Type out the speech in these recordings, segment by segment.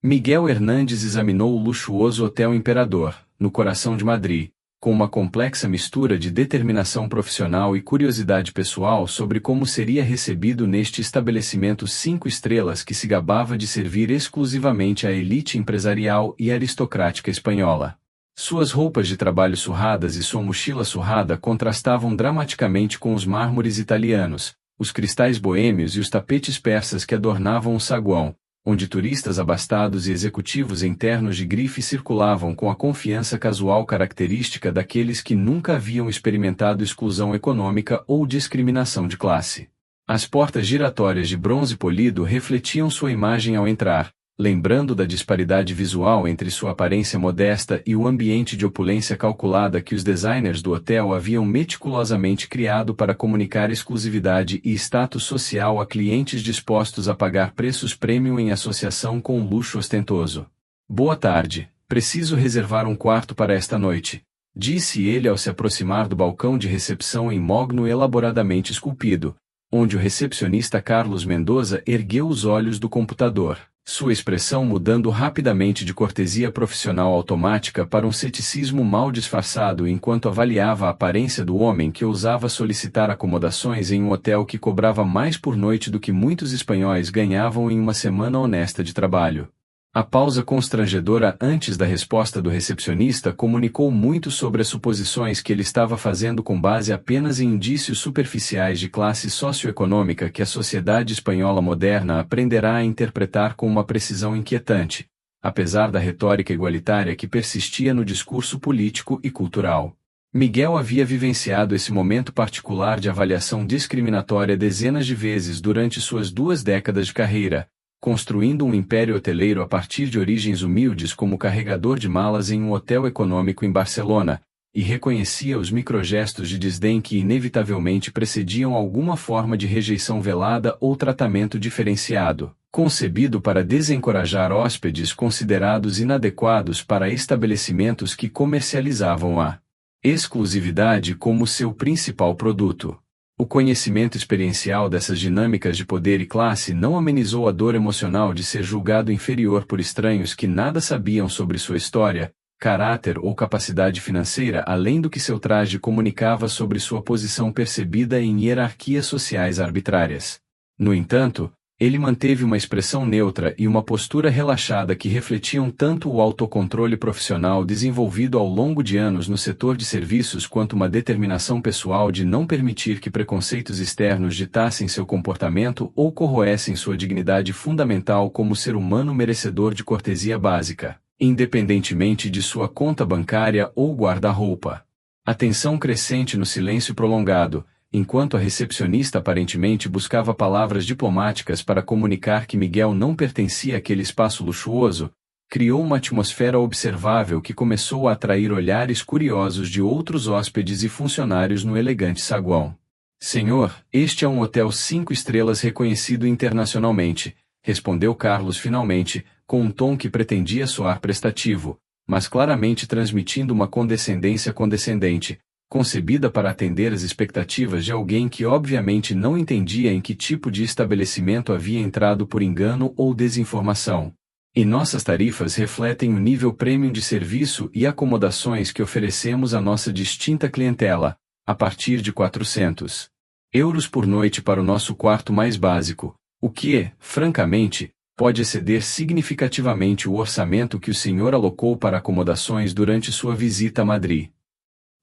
Miguel Hernandes examinou o luxuoso Hotel Imperador, no coração de Madrid, com uma complexa mistura de determinação profissional e curiosidade pessoal sobre como seria recebido neste estabelecimento 5 estrelas que se gabava de servir exclusivamente à elite empresarial e aristocrática espanhola. Suas roupas de trabalho surradas e sua mochila surrada contrastavam dramaticamente com os mármores italianos, os cristais boêmios e os tapetes persas que adornavam o saguão, onde turistas abastados e executivos em ternos de grife circulavam com a confiança casual característica daqueles que nunca haviam experimentado exclusão econômica ou discriminação de classe. As portas giratórias de bronze polido refletiam sua imagem ao entrar, lembrando da disparidade visual entre sua aparência modesta e o ambiente de opulência calculada que os designers do hotel haviam meticulosamente criado para comunicar exclusividade e status social a clientes dispostos a pagar preços premium em associação com um luxo ostentoso. "Boa tarde, preciso reservar um quarto para esta noite", disse ele ao se aproximar do balcão de recepção em mogno elaboradamente esculpido, onde o recepcionista Carlos Mendoza ergueu os olhos do computador, sua expressão mudando rapidamente de cortesia profissional automática para um ceticismo mal disfarçado enquanto avaliava a aparência do homem que ousava solicitar acomodações em um hotel que cobrava mais por noite do que muitos espanhóis ganhavam em uma semana honesta de trabalho. A pausa constrangedora antes da resposta do recepcionista comunicou muito sobre as suposições que ele estava fazendo com base apenas em indícios superficiais de classe socioeconômica que a sociedade espanhola moderna aprenderá a interpretar com uma precisão inquietante, apesar da retórica igualitária que persistia no discurso político e cultural. Miguel havia vivenciado esse momento particular de avaliação discriminatória dezenas de vezes durante suas 2 décadas de carreira, construindo um império hoteleiro a partir de origens humildes como carregador de malas em um hotel econômico em Barcelona, e reconhecia os microgestos de desdém que inevitavelmente precediam alguma forma de rejeição velada ou tratamento diferenciado, concebido para desencorajar hóspedes considerados inadequados para estabelecimentos que comercializavam a exclusividade como seu principal produto. O conhecimento experiencial dessas dinâmicas de poder e classe não amenizou a dor emocional de ser julgado inferior por estranhos que nada sabiam sobre sua história, caráter ou capacidade financeira além do que seu traje comunicava sobre sua posição percebida em hierarquias sociais arbitrárias. No entanto, ele manteve uma expressão neutra e uma postura relaxada que refletiam tanto o autocontrole profissional desenvolvido ao longo de anos no setor de serviços quanto uma determinação pessoal de não permitir que preconceitos externos ditassem seu comportamento ou corroessem sua dignidade fundamental como ser humano merecedor de cortesia básica, independentemente de sua conta bancária ou guarda-roupa. A tensão crescente no silêncio prolongado, enquanto a recepcionista aparentemente buscava palavras diplomáticas para comunicar que Miguel não pertencia àquele espaço luxuoso, criou uma atmosfera observável que começou a atrair olhares curiosos de outros hóspedes e funcionários no elegante saguão. "Senhor, este é um hotel 5 estrelas reconhecido internacionalmente", respondeu Carlos finalmente, com um tom que pretendia soar prestativo, mas claramente transmitindo uma condescendência condescendente, concebida para atender às expectativas de alguém que obviamente não entendia em que tipo de estabelecimento havia entrado por engano ou desinformação. "E nossas tarifas refletem o nível premium de serviço e acomodações que oferecemos à nossa distinta clientela, a partir de 400 euros por noite para o nosso quarto mais básico, o que, francamente, pode exceder significativamente o orçamento que o senhor alocou para acomodações durante sua visita a Madrid."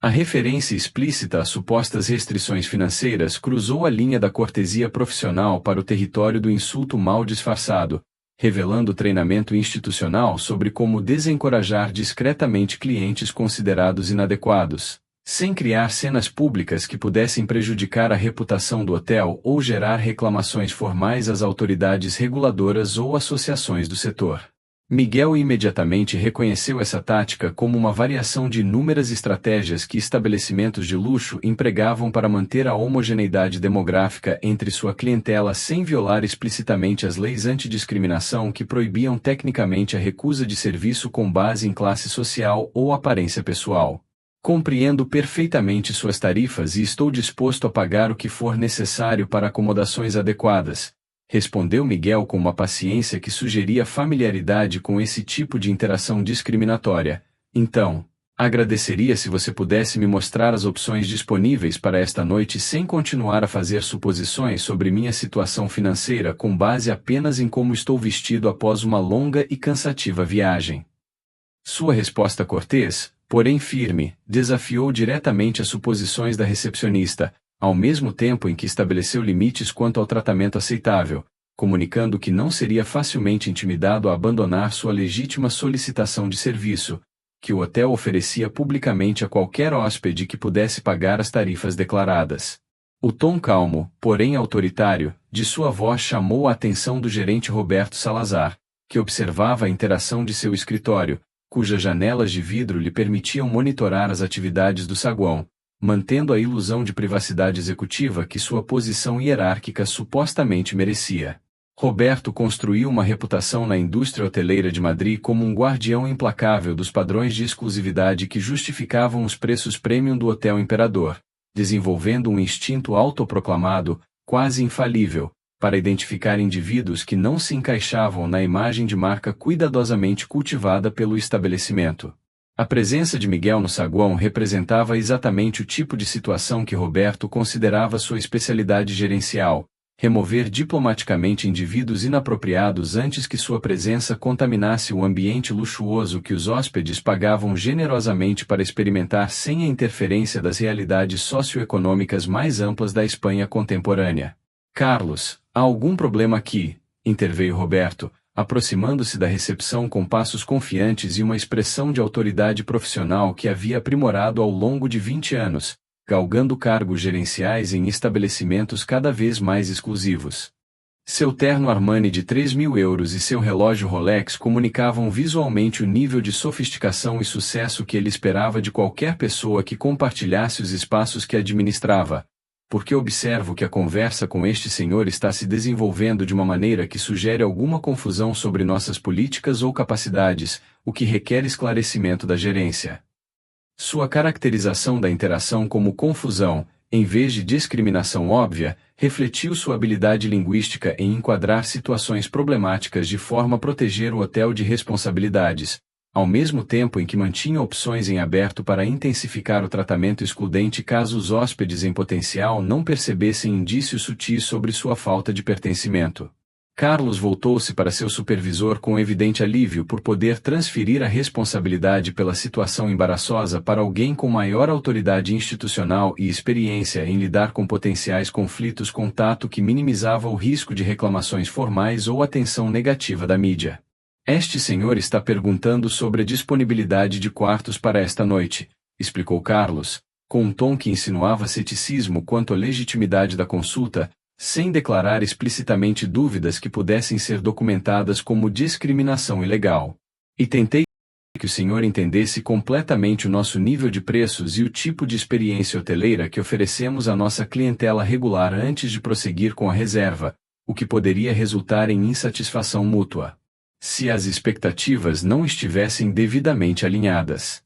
A referência explícita a supostas restrições financeiras cruzou a linha da cortesia profissional para o território do insulto mal disfarçado, revelando treinamento institucional sobre como desencorajar discretamente clientes considerados inadequados, sem criar cenas públicas que pudessem prejudicar a reputação do hotel ou gerar reclamações formais às autoridades reguladoras ou associações do setor. Miguel imediatamente reconheceu essa tática como uma variação de inúmeras estratégias que estabelecimentos de luxo empregavam para manter a homogeneidade demográfica entre sua clientela sem violar explicitamente as leis antidiscriminação que proibiam tecnicamente a recusa de serviço com base em classe social ou aparência pessoal. "Compreendo perfeitamente suas tarifas e estou disposto a pagar o que for necessário para acomodações adequadas", respondeu Miguel com uma paciência que sugeria familiaridade com esse tipo de interação discriminatória. Então, agradeceria se você pudesse me mostrar as opções disponíveis para esta noite sem continuar a fazer suposições sobre minha situação financeira com base apenas em como estou vestido após uma longa e cansativa viagem. Sua resposta cortês, porém firme, desafiou diretamente as suposições da recepcionista, ao mesmo tempo em que estabeleceu limites quanto ao tratamento aceitável, comunicando que não seria facilmente intimidado a abandonar sua legítima solicitação de serviço, que o hotel oferecia publicamente a qualquer hóspede que pudesse pagar as tarifas declaradas. O tom calmo, porém autoritário, de sua voz chamou a atenção do gerente Roberto Salazar, que observava a interação de seu escritório, cujas janelas de vidro lhe permitiam monitorar as atividades do saguão, mantendo a ilusão de privacidade executiva que sua posição hierárquica supostamente merecia. Roberto construiu uma reputação na indústria hoteleira de Madrid como um guardião implacável dos padrões de exclusividade que justificavam os preços premium do Hotel Imperador, desenvolvendo um instinto autoproclamado, quase infalível, para identificar indivíduos que não se encaixavam na imagem de marca cuidadosamente cultivada pelo estabelecimento. A presença de Miguel no saguão representava exatamente o tipo de situação que Roberto considerava sua especialidade gerencial: remover diplomaticamente indivíduos inapropriados antes que sua presença contaminasse o ambiente luxuoso que os hóspedes pagavam generosamente para experimentar sem a interferência das realidades socioeconômicas mais amplas da Espanha contemporânea. Carlos, há algum problema aqui? Interveio Roberto, aproximando-se da recepção com passos confiantes e uma expressão de autoridade profissional que havia aprimorado ao longo de 20 anos, galgando cargos gerenciais em estabelecimentos cada vez mais exclusivos. Seu terno Armani de 3.000 euros e seu relógio Rolex comunicavam visualmente o nível de sofisticação e sucesso que ele esperava de qualquer pessoa que compartilhasse os espaços que administrava. Porque observo que a conversa com este senhor está se desenvolvendo de uma maneira que sugere alguma confusão sobre nossas políticas ou capacidades, o que requer esclarecimento da gerência. Sua caracterização da interação como confusão, em vez de discriminação óbvia, refletiu sua habilidade linguística em enquadrar situações problemáticas de forma a proteger o hotel de responsabilidades, ao mesmo tempo em que mantinha opções em aberto para intensificar o tratamento excludente caso os hóspedes em potencial não percebessem indícios sutis sobre sua falta de pertencimento. Carlos voltou-se para seu supervisor com evidente alívio por poder transferir a responsabilidade pela situação embaraçosa para alguém com maior autoridade institucional e experiência em lidar com potenciais conflitos, contato que minimizava o risco de reclamações formais ou atenção negativa da mídia. Este senhor está perguntando sobre a disponibilidade de quartos para esta noite, explicou Carlos, com um tom que insinuava ceticismo quanto à legitimidade da consulta, sem declarar explicitamente dúvidas que pudessem ser documentadas como discriminação ilegal. E tentei que o senhor entendesse completamente o nosso nível de preços e o tipo de experiência hoteleira que oferecemos à nossa clientela regular antes de prosseguir com a reserva, o que poderia resultar em insatisfação mútua, se as expectativas não estivessem devidamente alinhadas.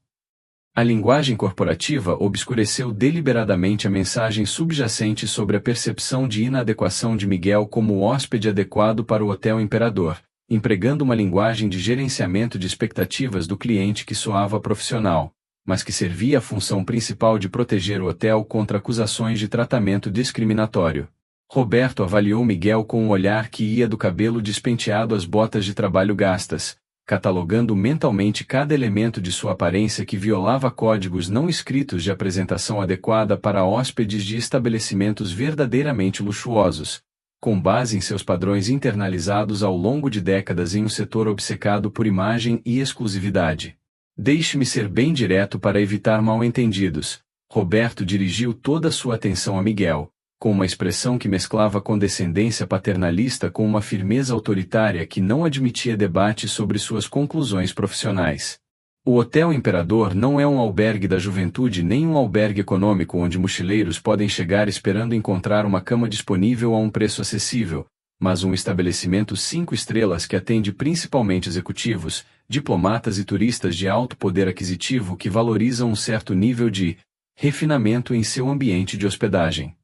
A linguagem corporativa obscureceu deliberadamente a mensagem subjacente sobre a percepção de inadequação de Miguel como hóspede adequado para o Hotel Imperador, empregando uma linguagem de gerenciamento de expectativas do cliente que soava profissional, mas que servia a função principal de proteger o hotel contra acusações de tratamento discriminatório. Roberto avaliou Miguel com um olhar que ia do cabelo despenteado às botas de trabalho gastas, catalogando mentalmente cada elemento de sua aparência que violava códigos não escritos de apresentação adequada para hóspedes de estabelecimentos verdadeiramente luxuosos, com base em seus padrões internalizados ao longo de décadas em um setor obcecado por imagem e exclusividade. Deixe-me ser bem direto para evitar mal-entendidos. Roberto dirigiu toda sua atenção a Miguel, com uma expressão que mesclava condescendência paternalista com uma firmeza autoritária que não admitia debate sobre suas conclusões profissionais. O Hotel Imperador não é um albergue da juventude nem um albergue econômico onde mochileiros podem chegar esperando encontrar uma cama disponível a um preço acessível, mas um estabelecimento 5 estrelas que atende principalmente executivos, diplomatas e turistas de alto poder aquisitivo que valorizam um certo nível de refinamento em seu ambiente de hospedagem.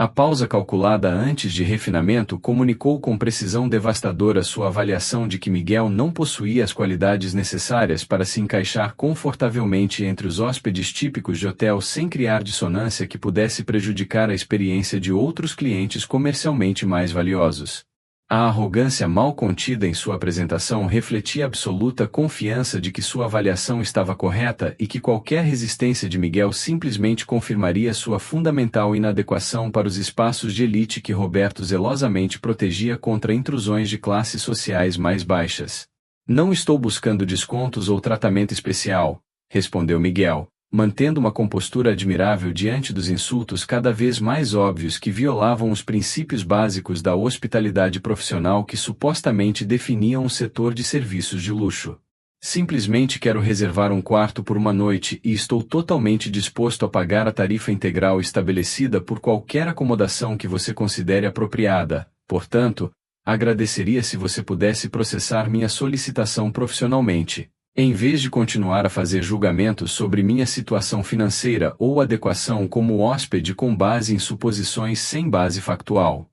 A pausa calculada antes de refinamento comunicou com precisão devastadora sua avaliação de que Miguel não possuía as qualidades necessárias para se encaixar confortavelmente entre os hóspedes típicos de hotel sem criar dissonância que pudesse prejudicar a experiência de outros clientes comercialmente mais valiosos. A arrogância mal contida em sua apresentação refletia absoluta confiança de que sua avaliação estava correta e que qualquer resistência de Miguel simplesmente confirmaria sua fundamental inadequação para os espaços de elite que Roberto zelosamente protegia contra intrusões de classes sociais mais baixas. Não estou buscando descontos ou tratamento especial, respondeu Miguel, mantendo uma compostura admirável diante dos insultos cada vez mais óbvios que violavam os princípios básicos da hospitalidade profissional que supostamente definiam um setor de serviços de luxo. Simplesmente quero reservar um quarto por uma noite e estou totalmente disposto a pagar a tarifa integral estabelecida por qualquer acomodação que você considere apropriada. Portanto, agradeceria se você pudesse processar minha solicitação profissionalmente, em vez de continuar a fazer julgamentos sobre minha situação financeira ou adequação como hóspede com base em suposições sem base factual.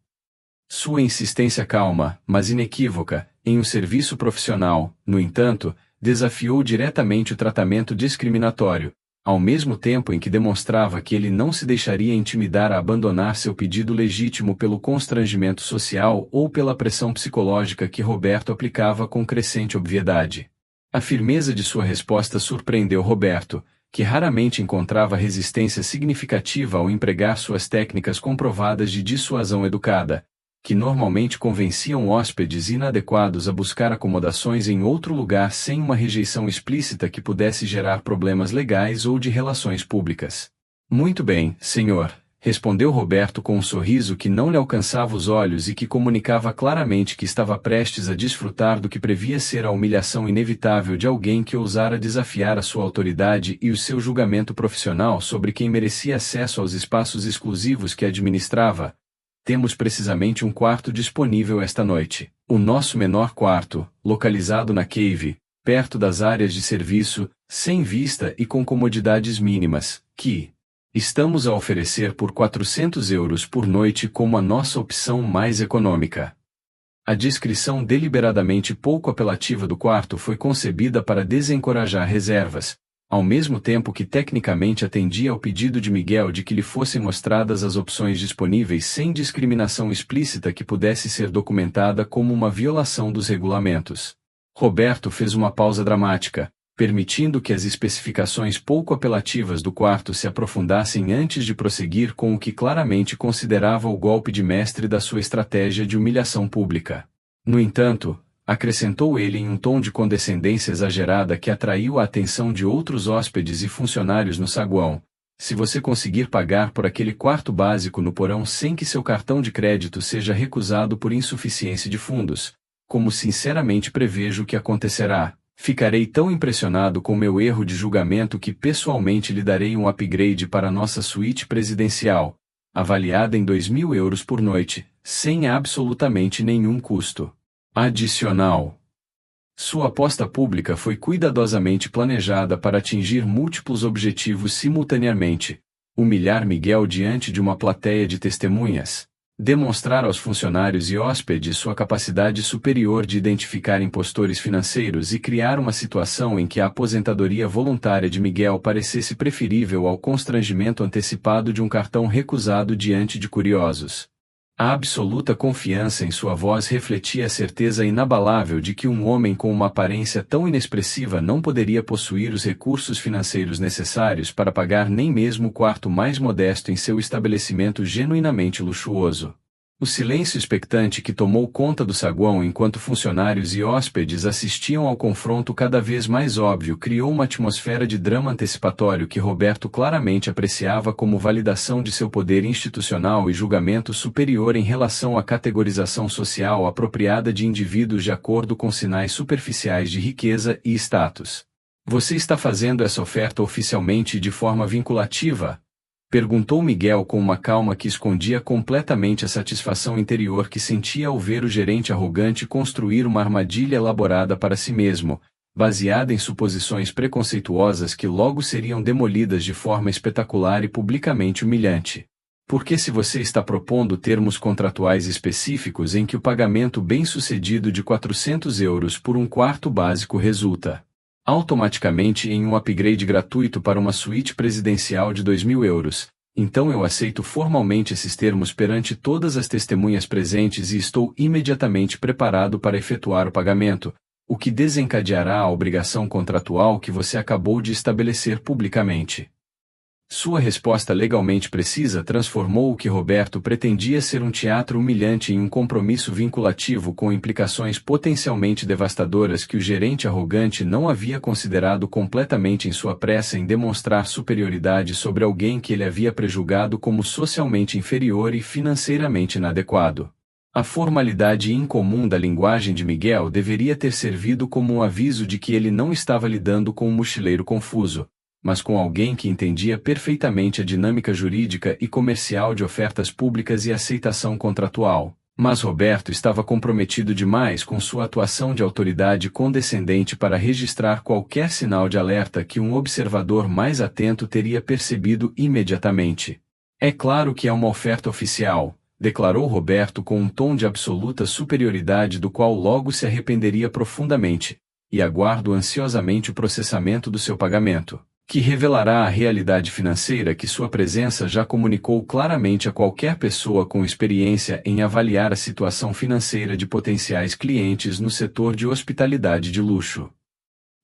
Sua insistência calma, mas inequívoca, em um serviço profissional, no entanto, desafiou diretamente o tratamento discriminatório, ao mesmo tempo em que demonstrava que ele não se deixaria intimidar a abandonar seu pedido legítimo pelo constrangimento social ou pela pressão psicológica que Roberto aplicava com crescente obviedade. A firmeza de sua resposta surpreendeu Roberto, que raramente encontrava resistência significativa ao empregar suas técnicas comprovadas de dissuasão educada, que normalmente convenciam hóspedes inadequados a buscar acomodações em outro lugar sem uma rejeição explícita que pudesse gerar problemas legais ou de relações públicas. Muito bem, senhor, respondeu Roberto com um sorriso que não lhe alcançava os olhos e que comunicava claramente que estava prestes a desfrutar do que previa ser a humilhação inevitável de alguém que ousara desafiar a sua autoridade e o seu julgamento profissional sobre quem merecia acesso aos espaços exclusivos que administrava. Temos precisamente um quarto disponível esta noite. O nosso menor quarto, localizado na Cave, perto das áreas de serviço, sem vista e com comodidades mínimas, que estamos a oferecer por 400 euros por noite como a nossa opção mais econômica. A descrição deliberadamente pouco apelativa do quarto foi concebida para desencorajar reservas, ao mesmo tempo que tecnicamente atendia ao pedido de Miguel de que lhe fossem mostradas as opções disponíveis sem discriminação explícita que pudesse ser documentada como uma violação dos regulamentos. Roberto fez uma pausa dramática, permitindo que as especificações pouco apelativas do quarto se aprofundassem antes de prosseguir com o que claramente considerava o golpe de mestre da sua estratégia de humilhação pública. No entanto, acrescentou ele em um tom de condescendência exagerada que atraiu a atenção de outros hóspedes e funcionários no saguão, se você conseguir pagar por aquele quarto básico no porão sem que seu cartão de crédito seja recusado por insuficiência de fundos, como sinceramente prevejo que acontecerá, ficarei tão impressionado com meu erro de julgamento que pessoalmente lhe darei um upgrade para nossa suíte presidencial, avaliada em 2.000 euros por noite, sem absolutamente nenhum custo adicional. Sua aposta pública foi cuidadosamente planejada para atingir múltiplos objetivos simultaneamente: humilhar Miguel diante de uma plateia de testemunhas, demonstrar aos funcionários e hóspedes sua capacidade superior de identificar impostores financeiros e criar uma situação em que a aposentadoria voluntária de Miguel parecesse preferível ao constrangimento antecipado de um cartão recusado diante de curiosos. A absoluta confiança em sua voz refletia a certeza inabalável de que um homem com uma aparência tão inexpressiva não poderia possuir os recursos financeiros necessários para pagar nem mesmo o quarto mais modesto em seu estabelecimento genuinamente luxuoso. O silêncio expectante que tomou conta do saguão enquanto funcionários e hóspedes assistiam ao confronto cada vez mais óbvio criou uma atmosfera de drama antecipatório que Roberto claramente apreciava como validação de seu poder institucional e julgamento superior em relação à categorização social apropriada de indivíduos de acordo com sinais superficiais de riqueza e status. Você está fazendo essa oferta oficialmente e de forma vinculativa? Perguntou Miguel com uma calma que escondia completamente a satisfação interior que sentia ao ver o gerente arrogante construir uma armadilha elaborada para si mesmo, baseada em suposições preconceituosas que logo seriam demolidas de forma espetacular e publicamente humilhante. Porque se você está propondo termos contratuais específicos em que o pagamento bem-sucedido de €400 por um quarto básico resulta automaticamente em um upgrade gratuito para uma suíte presidencial de €2.000, então eu aceito formalmente esses termos perante todas as testemunhas presentes e estou imediatamente preparado para efetuar o pagamento, o que desencadeará a obrigação contratual que você acabou de estabelecer publicamente. Sua resposta legalmente precisa transformou o que Roberto pretendia ser um teatro humilhante em um compromisso vinculativo com implicações potencialmente devastadoras que o gerente arrogante não havia considerado completamente em sua pressa em demonstrar superioridade sobre alguém que ele havia prejulgado como socialmente inferior e financeiramente inadequado. A formalidade incomum da linguagem de Miguel deveria ter servido como um aviso de que ele não estava lidando com um mochileiro confuso, mas com alguém que entendia perfeitamente a dinâmica jurídica e comercial de ofertas públicas e aceitação contratual. Mas Roberto estava comprometido demais com sua atuação de autoridade condescendente para registrar qualquer sinal de alerta que um observador mais atento teria percebido imediatamente. É claro que é uma oferta oficial, declarou Roberto com um tom de absoluta superioridade do qual logo se arrependeria profundamente, e aguardo ansiosamente o processamento do seu pagamento, que revelará a realidade financeira que sua presença já comunicou claramente a qualquer pessoa com experiência em avaliar a situação financeira de potenciais clientes no setor de hospitalidade de luxo.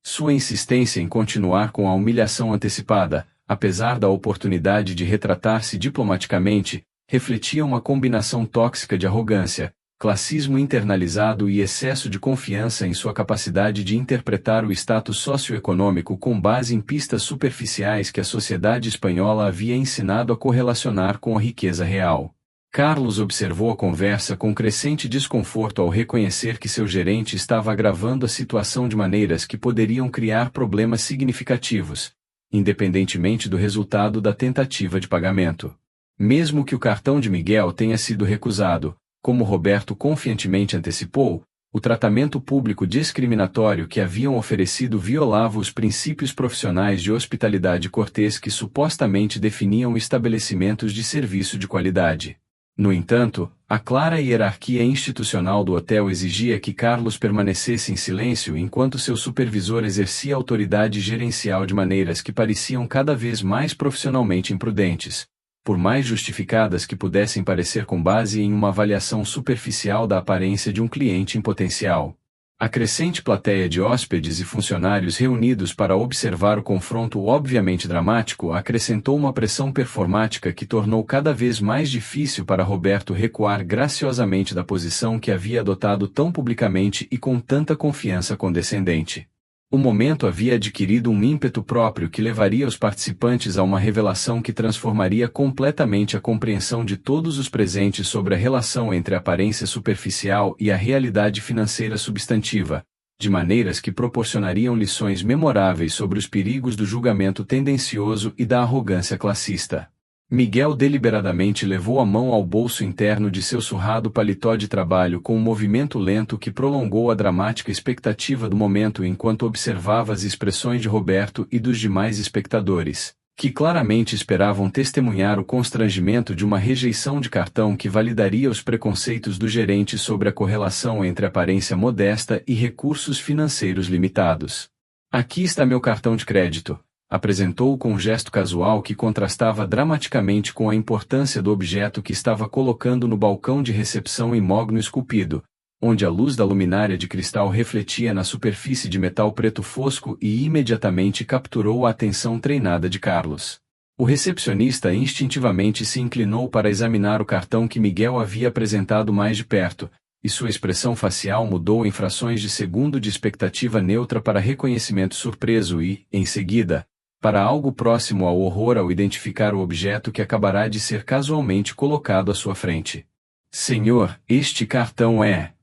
Sua insistência em continuar com a humilhação antecipada, apesar da oportunidade de retratar-se diplomaticamente, refletia uma combinação tóxica de arrogância, classismo internalizado e excesso de confiança em sua capacidade de interpretar o status socioeconômico com base em pistas superficiais que a sociedade espanhola havia ensinado a correlacionar com a riqueza real. Carlos observou a conversa com crescente desconforto ao reconhecer que seu gerente estava agravando a situação de maneiras que poderiam criar problemas significativos, independentemente do resultado da tentativa de pagamento. Mesmo que o cartão de Miguel tenha sido recusado, como Roberto confiantemente antecipou, o tratamento público discriminatório que haviam oferecido violava os princípios profissionais de hospitalidade cortês que supostamente definiam estabelecimentos de serviço de qualidade. No entanto, a clara hierarquia institucional do hotel exigia que Carlos permanecesse em silêncio enquanto seu supervisor exercia autoridade gerencial de maneiras que pareciam cada vez mais profissionalmente imprudentes, por mais justificadas que pudessem parecer com base em uma avaliação superficial da aparência de um cliente em potencial. A crescente plateia de hóspedes e funcionários reunidos para observar o confronto obviamente dramático acrescentou uma pressão performática que tornou cada vez mais difícil para Roberto recuar graciosamente da posição que havia adotado tão publicamente e com tanta confiança condescendente. O momento havia adquirido um ímpeto próprio que levaria os participantes a uma revelação que transformaria completamente a compreensão de todos os presentes sobre a relação entre a aparência superficial e a realidade financeira substantiva, de maneiras que proporcionariam lições memoráveis sobre os perigos do julgamento tendencioso e da arrogância classista. Miguel deliberadamente levou a mão ao bolso interno de seu surrado paletó de trabalho com um movimento lento que prolongou a dramática expectativa do momento enquanto observava as expressões de Roberto e dos demais espectadores, que claramente esperavam testemunhar o constrangimento de uma rejeição de cartão que validaria os preconceitos do gerente sobre a correlação entre aparência modesta e recursos financeiros limitados. "Aqui está meu cartão de crédito", apresentou-o com um gesto casual que contrastava dramaticamente com a importância do objeto que estava colocando no balcão de recepção em mogno esculpido, onde a luz da luminária de cristal refletia na superfície de metal preto fosco e imediatamente capturou a atenção treinada de Carlos. O recepcionista instintivamente se inclinou para examinar o cartão que Miguel havia apresentado mais de perto, e sua expressão facial mudou em frações de segundo de expectativa neutra para reconhecimento surpreso e, em seguida, para algo próximo ao horror ao identificar o objeto que acabará de ser casualmente colocado à sua frente. "Senhor, este cartão é..."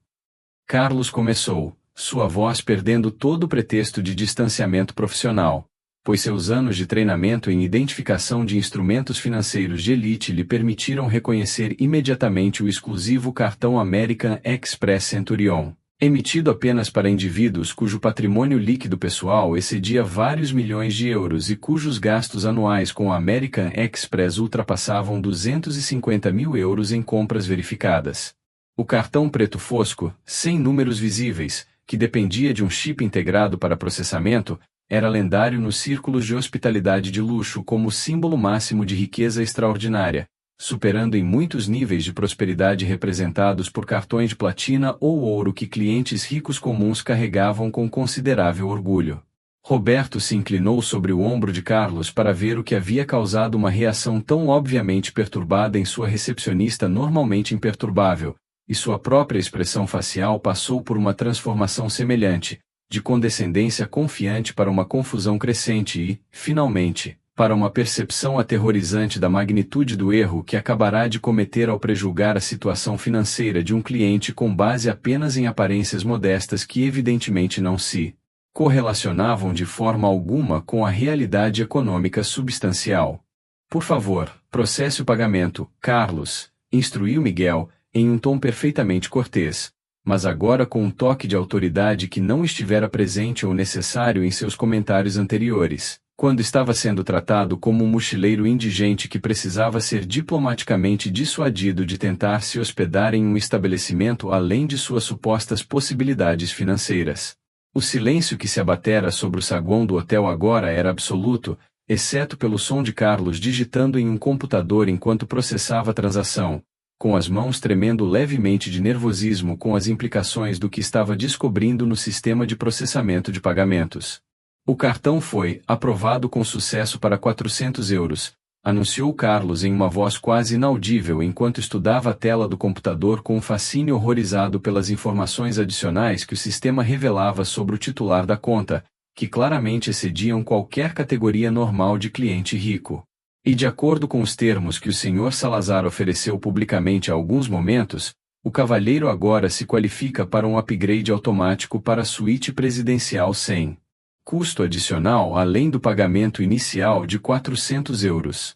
Carlos começou, sua voz perdendo todo o pretexto de distanciamento profissional, pois seus anos de treinamento em identificação de instrumentos financeiros de elite lhe permitiram reconhecer imediatamente o exclusivo cartão American Express Centurion. emitido apenas para indivíduos cujo patrimônio líquido pessoal excedia vários milhões de euros e cujos gastos anuais com a American Express ultrapassavam 250 mil euros em compras verificadas. O cartão preto fosco, sem números visíveis, que dependia de um chip integrado para processamento, era lendário nos círculos de hospitalidade de luxo como símbolo máximo de riqueza extraordinária, superando em muitos níveis de prosperidade representados por cartões de platina ou ouro que clientes ricos comuns carregavam com considerável orgulho. Roberto se inclinou sobre o ombro de Carlos para ver o que havia causado uma reação tão obviamente perturbada em sua recepcionista normalmente imperturbável, e sua própria expressão facial passou por uma transformação semelhante, de condescendência confiante para uma confusão crescente e, finalmente, para uma percepção aterrorizante da magnitude do erro que acabará de cometer ao prejulgar a situação financeira de um cliente com base apenas em aparências modestas que evidentemente não se correlacionavam de forma alguma com a realidade econômica substancial. Por favor, processe o pagamento, Carlos, instruiu Miguel, em um tom perfeitamente cortês, mas agora com um toque de autoridade que não estivera presente ou necessário em seus comentários anteriores, quando estava sendo tratado como um mochileiro indigente que precisava ser diplomaticamente dissuadido de tentar se hospedar em um estabelecimento além de suas supostas possibilidades financeiras. O silêncio que se abatera sobre o saguão do hotel agora era absoluto, exceto pelo som de Carlos digitando em um computador enquanto processava a transação, com as mãos tremendo levemente de nervosismo com as implicações do que estava descobrindo no sistema de processamento de pagamentos. O cartão foi aprovado com sucesso para 400 euros, anunciou Carlos em uma voz quase inaudível enquanto estudava a tela do computador com um fascínio horrorizado pelas informações adicionais que o sistema revelava sobre o titular da conta, que claramente excediam qualquer categoria normal de cliente rico. E de acordo com os termos que o Sr. Salazar ofereceu publicamente há alguns momentos, o cavalheiro agora se qualifica para um upgrade automático para a suíte presidencial sem custo adicional além do pagamento inicial de 400 euros.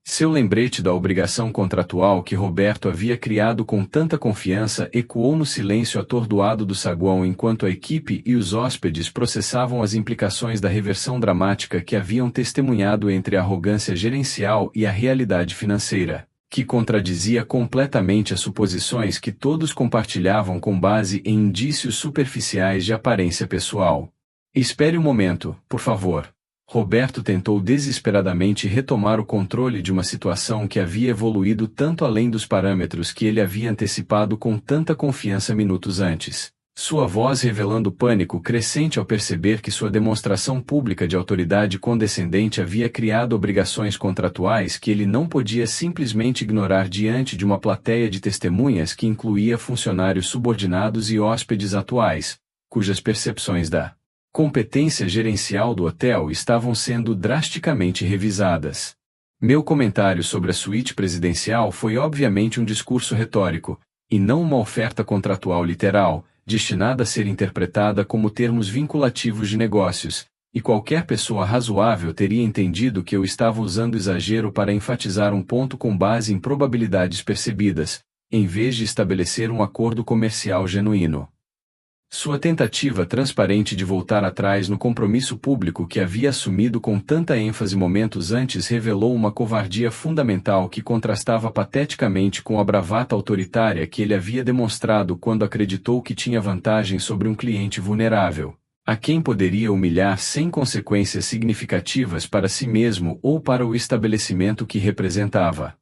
Seu lembrete da obrigação contratual que Roberto havia criado com tanta confiança ecoou no silêncio atordoado do saguão enquanto a equipe e os hóspedes processavam as implicações da reversão dramática que haviam testemunhado entre a arrogância gerencial e a realidade financeira, que contradizia completamente as suposições que todos compartilhavam com base em indícios superficiais de aparência pessoal. Espere um momento, por favor. Roberto tentou desesperadamente retomar o controle de uma situação que havia evoluído tanto além dos parâmetros que ele havia antecipado com tanta confiança minutos antes, sua voz revelando pânico crescente ao perceber que sua demonstração pública de autoridade condescendente havia criado obrigações contratuais que ele não podia simplesmente ignorar diante de uma plateia de testemunhas que incluía funcionários subordinados e hóspedes atuais, cujas percepções da competência gerencial do hotel estavam sendo drasticamente revisadas. Meu comentário sobre a suíte presidencial foi obviamente um discurso retórico, e não uma oferta contratual literal, destinada a ser interpretada como termos vinculativos de negócios, e qualquer pessoa razoável teria entendido que eu estava usando exagero para enfatizar um ponto com base em probabilidades percebidas, em vez de estabelecer um acordo comercial genuíno. Sua tentativa transparente de voltar atrás no compromisso público que havia assumido com tanta ênfase momentos antes revelou uma covardia fundamental que contrastava pateticamente com a bravata autoritária que ele havia demonstrado quando acreditou que tinha vantagem sobre um cliente vulnerável, a quem poderia humilhar sem consequências significativas para si mesmo ou para o estabelecimento que representava.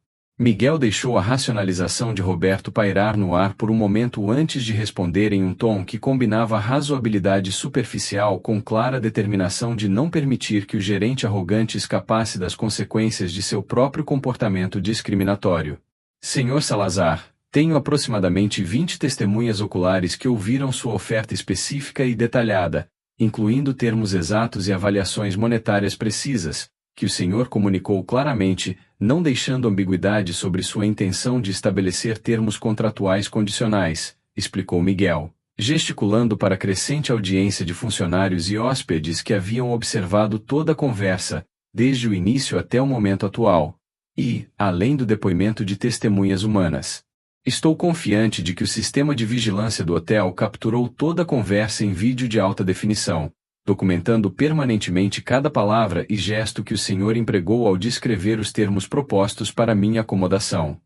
Miguel deixou a racionalização de Roberto pairar no ar por um momento antes de responder em um tom que combinava razoabilidade superficial com clara determinação de não permitir que o gerente arrogante escapasse das consequências de seu próprio comportamento discriminatório. Senhor Salazar, tenho aproximadamente 20 testemunhas oculares que ouviram sua oferta específica e detalhada, incluindo termos exatos e avaliações monetárias precisas, que o senhor comunicou claramente, não deixando ambiguidade sobre sua intenção de estabelecer termos contratuais condicionais, explicou Miguel, gesticulando para a crescente audiência de funcionários e hóspedes que haviam observado toda a conversa, desde o início até o momento atual, e, além do depoimento de testemunhas humanas. Estou confiante de que o sistema de vigilância do hotel capturou toda a conversa em vídeo de alta definição, documentando permanentemente cada palavra e gesto que o senhor empregou ao descrever os termos propostos para minha acomodação.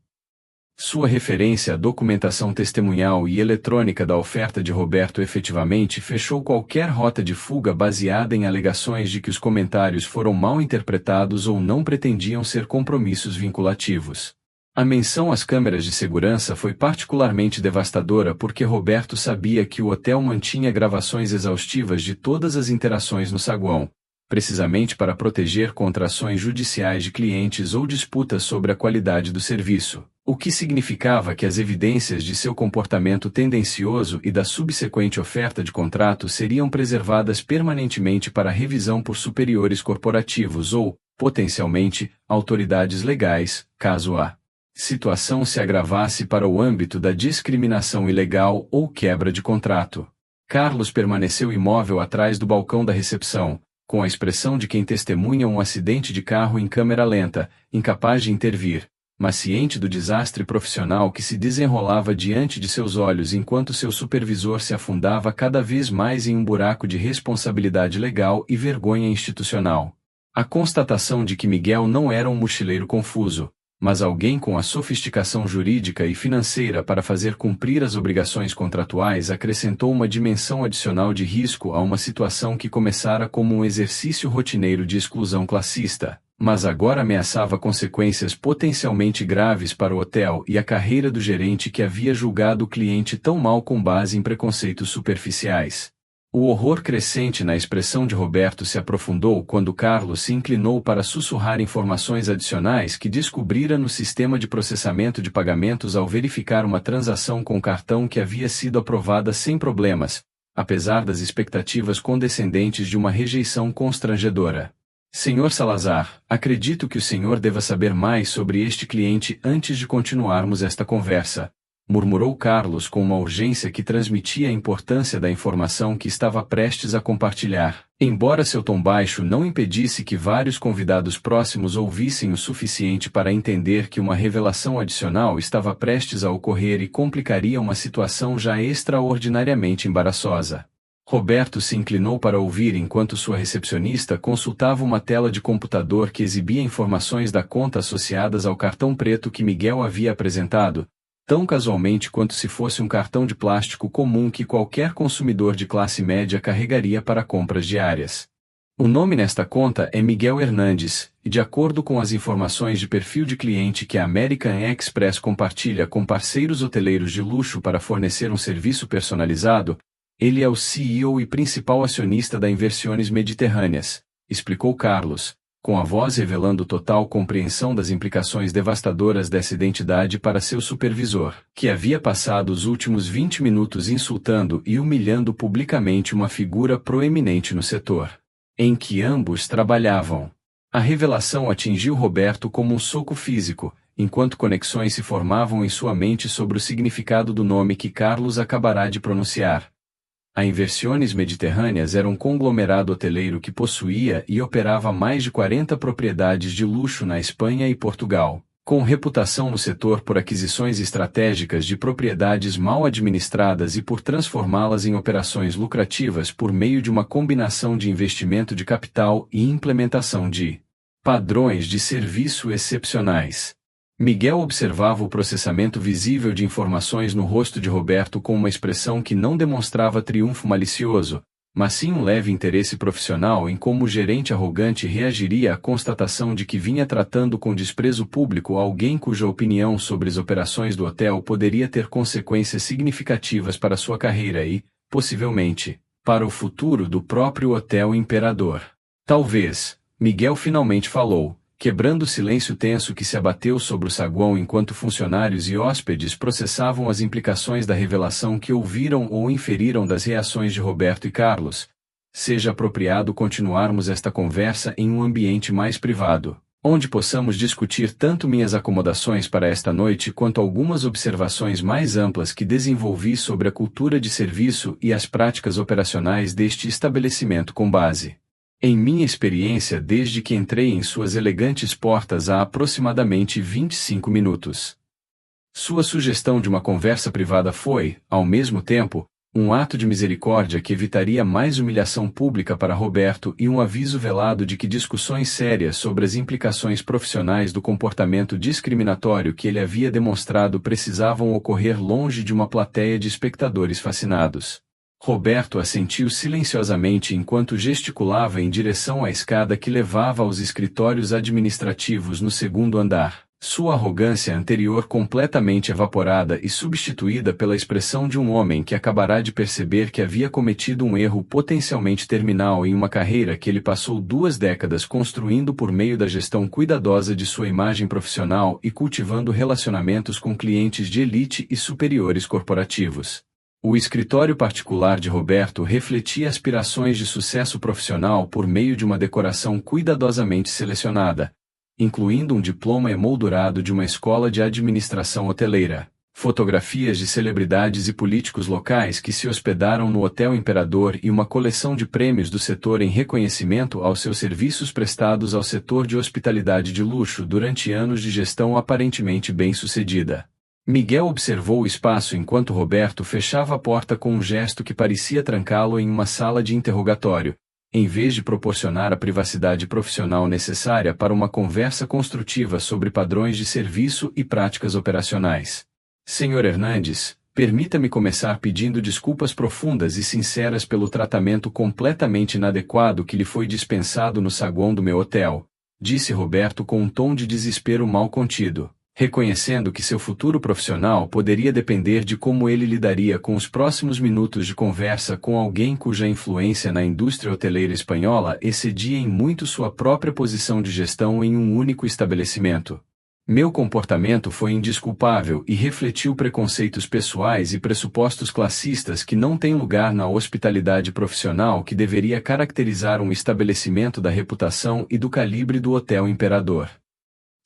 Sua referência à documentação testemunhal e eletrônica da oferta de Roberto efetivamente fechou qualquer rota de fuga baseada em alegações de que os comentários foram mal interpretados ou não pretendiam ser compromissos vinculativos. A menção às câmeras de segurança foi particularmente devastadora porque Roberto sabia que o hotel mantinha gravações exaustivas de todas as interações no saguão, precisamente para proteger contra ações judiciais de clientes ou disputas sobre a qualidade do serviço, o que significava que as evidências de seu comportamento tendencioso e da subsequente oferta de contrato seriam preservadas permanentemente para revisão por superiores corporativos ou, potencialmente, autoridades legais, caso a situação se agravasse para o âmbito da discriminação ilegal ou quebra de contrato. Carlos permaneceu imóvel atrás do balcão da recepção, com a expressão de quem testemunha um acidente de carro em câmera lenta, incapaz de intervir, mas ciente do desastre profissional que se desenrolava diante de seus olhos enquanto seu supervisor se afundava cada vez mais em um buraco de responsabilidade legal e vergonha institucional. A constatação de que Miguel não era um mochileiro confuso, mas alguém com a sofisticação jurídica e financeira para fazer cumprir as obrigações contratuais acrescentou uma dimensão adicional de risco a uma situação que começara como um exercício rotineiro de exclusão classista, mas agora ameaçava consequências potencialmente graves para o hotel e a carreira do gerente que havia julgado o cliente tão mal com base em preconceitos superficiais. O horror crescente na expressão de Roberto se aprofundou quando Carlos se inclinou para sussurrar informações adicionais que descobrira no sistema de processamento de pagamentos ao verificar uma transação com cartão que havia sido aprovada sem problemas, apesar das expectativas condescendentes de uma rejeição constrangedora. Senhor Salazar, acredito que o senhor deva saber mais sobre este cliente antes de continuarmos esta conversa, murmurou Carlos com uma urgência que transmitia a importância da informação que estava prestes a compartilhar, embora seu tom baixo não impedisse que vários convidados próximos ouvissem o suficiente para entender que uma revelação adicional estava prestes a ocorrer e complicaria uma situação já extraordinariamente embaraçosa. Roberto se inclinou para ouvir enquanto sua recepcionista consultava uma tela de computador que exibia informações da conta associadas ao cartão preto que Miguel havia apresentado, tão casualmente quanto se fosse um cartão de plástico comum que qualquer consumidor de classe média carregaria para compras diárias. O nome nesta conta é Miguel Hernandes, e de acordo com as informações de perfil de cliente que a American Express compartilha com parceiros hoteleiros de luxo para fornecer um serviço personalizado, ele é o CEO e principal acionista da Inversiones Mediterrâneas, explicou Carlos, com a voz revelando total compreensão das implicações devastadoras dessa identidade para seu supervisor, que havia passado os últimos 20 minutos insultando e humilhando publicamente uma figura proeminente no setor em que ambos trabalhavam. A revelação atingiu Roberto como um soco físico, enquanto conexões se formavam em sua mente sobre o significado do nome que Carlos acabará de pronunciar. A Inversiones Mediterrâneas era um conglomerado hoteleiro que possuía e operava mais de 40 propriedades de luxo na Espanha e Portugal, com reputação no setor por aquisições estratégicas de propriedades mal administradas e por transformá-las em operações lucrativas por meio de uma combinação de investimento de capital e implementação de padrões de serviço excepcionais. Miguel observava o processamento visível de informações no rosto de Roberto com uma expressão que não demonstrava triunfo malicioso, mas sim um leve interesse profissional em como o gerente arrogante reagiria à constatação de que vinha tratando com desprezo público alguém cuja opinião sobre as operações do hotel poderia ter consequências significativas para sua carreira e, possivelmente, para o futuro do próprio Hotel Imperador. Talvez, Miguel finalmente falou, quebrando o silêncio tenso que se abateu sobre o saguão enquanto funcionários e hóspedes processavam as implicações da revelação que ouviram ou inferiram das reações de Roberto e Carlos. Seja apropriado continuarmos esta conversa em um ambiente mais privado, onde possamos discutir tanto minhas acomodações para esta noite quanto algumas observações mais amplas que desenvolvi sobre a cultura de serviço e as práticas operacionais deste estabelecimento com base em minha experiência desde que entrei em suas elegantes portas há aproximadamente 25 minutos. Sua sugestão de uma conversa privada foi, ao mesmo tempo, um ato de misericórdia que evitaria mais humilhação pública para Roberto e um aviso velado de que discussões sérias sobre as implicações profissionais do comportamento discriminatório que ele havia demonstrado precisavam ocorrer longe de uma plateia de espectadores fascinados. Roberto assentiu silenciosamente enquanto gesticulava em direção à escada que levava aos escritórios administrativos no segundo andar, sua arrogância anterior completamente evaporada e substituída pela expressão de um homem que acabará de perceber que havia cometido um erro potencialmente terminal em uma carreira que ele passou 2 décadas construindo por meio da gestão cuidadosa de sua imagem profissional e cultivando relacionamentos com clientes de elite e superiores corporativos. O escritório particular de Roberto refletia aspirações de sucesso profissional por meio de uma decoração cuidadosamente selecionada, incluindo um diploma emoldurado de uma escola de administração hoteleira, fotografias de celebridades e políticos locais que se hospedaram no Hotel Imperador e uma coleção de prêmios do setor em reconhecimento aos seus serviços prestados ao setor de hospitalidade de luxo durante anos de gestão aparentemente bem-sucedida. Miguel observou o espaço enquanto Roberto fechava a porta com um gesto que parecia trancá-lo em uma sala de interrogatório, em vez de proporcionar a privacidade profissional necessária para uma conversa construtiva sobre padrões de serviço e práticas operacionais. Senhor Hernandes, permita-me começar pedindo desculpas profundas e sinceras pelo tratamento completamente inadequado que lhe foi dispensado no saguão do meu hotel, disse Roberto com um tom de desespero mal contido, reconhecendo que seu futuro profissional poderia depender de como ele lidaria com os próximos minutos de conversa com alguém cuja influência na indústria hoteleira espanhola excedia em muito sua própria posição de gestão em um único estabelecimento. Meu comportamento foi indesculpável e refletiu preconceitos pessoais e pressupostos classistas que não têm lugar na hospitalidade profissional que deveria caracterizar um estabelecimento da reputação e do calibre do Hotel Imperador.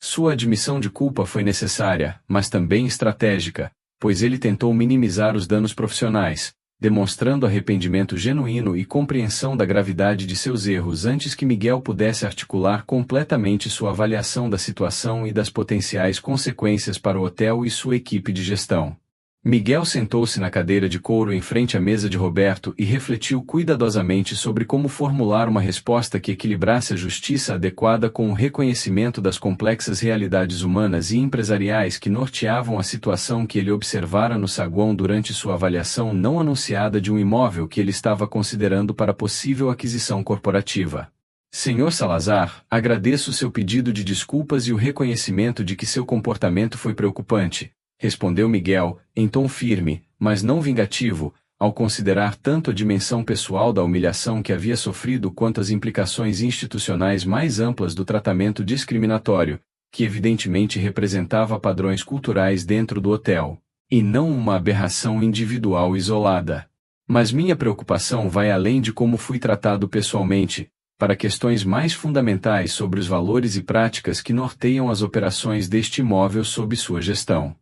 Sua admissão de culpa foi necessária, mas também estratégica, pois ele tentou minimizar os danos profissionais, demonstrando arrependimento genuíno e compreensão da gravidade de seus erros antes que Miguel pudesse articular completamente sua avaliação da situação e das potenciais consequências para o hotel e sua equipe de gestão. Miguel sentou-se na cadeira de couro em frente à mesa de Roberto e refletiu cuidadosamente sobre como formular uma resposta que equilibrasse a justiça adequada com o reconhecimento das complexas realidades humanas e empresariais que norteavam a situação que ele observara no saguão durante sua avaliação não anunciada de um imóvel que ele estava considerando para possível aquisição corporativa. Senhor Salazar, agradeço seu pedido de desculpas e o reconhecimento de que seu comportamento foi preocupante, respondeu Miguel, em tom firme, mas não vingativo, ao considerar tanto a dimensão pessoal da humilhação que havia sofrido quanto as implicações institucionais mais amplas do tratamento discriminatório, que evidentemente representava padrões culturais dentro do hotel, e não uma aberração individual isolada. Mas minha preocupação vai além de como fui tratado pessoalmente, para questões mais fundamentais sobre os valores e práticas que norteiam as operações deste imóvel sob sua gestão.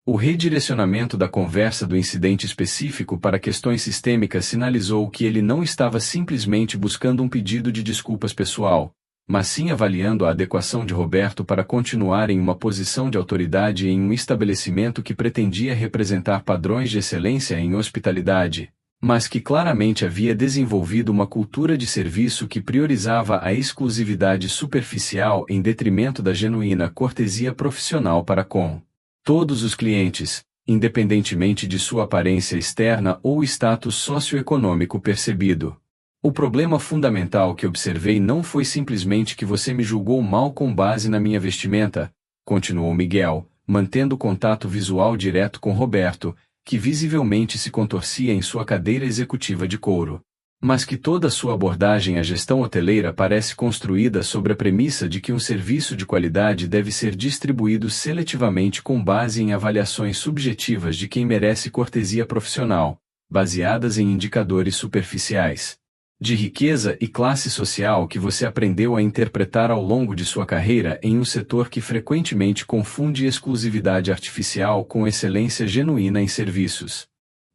O redirecionamento da conversa do incidente específico para questões sistêmicas sinalizou que ele não estava simplesmente buscando um pedido de desculpas pessoal, mas sim avaliando a adequação de Roberto para continuar em uma posição de autoridade em um estabelecimento que pretendia representar padrões de excelência em hospitalidade, mas que claramente havia desenvolvido uma cultura de serviço que priorizava a exclusividade superficial em detrimento da genuína cortesia profissional para com todos os clientes, independentemente de sua aparência externa ou status socioeconômico percebido. O problema fundamental que observei não foi simplesmente que você me julgou mal com base na minha vestimenta, continuou Miguel, mantendo contato visual direto com Roberto, que visivelmente se contorcia em sua cadeira executiva de couro. Mas que toda sua abordagem à gestão hoteleira parece construída sobre a premissa de que um serviço de qualidade deve ser distribuído seletivamente com base em avaliações subjetivas de quem merece cortesia profissional, baseadas em indicadores superficiais de riqueza e classe social que você aprendeu a interpretar ao longo de sua carreira em um setor que frequentemente confunde exclusividade artificial com excelência genuína em serviços.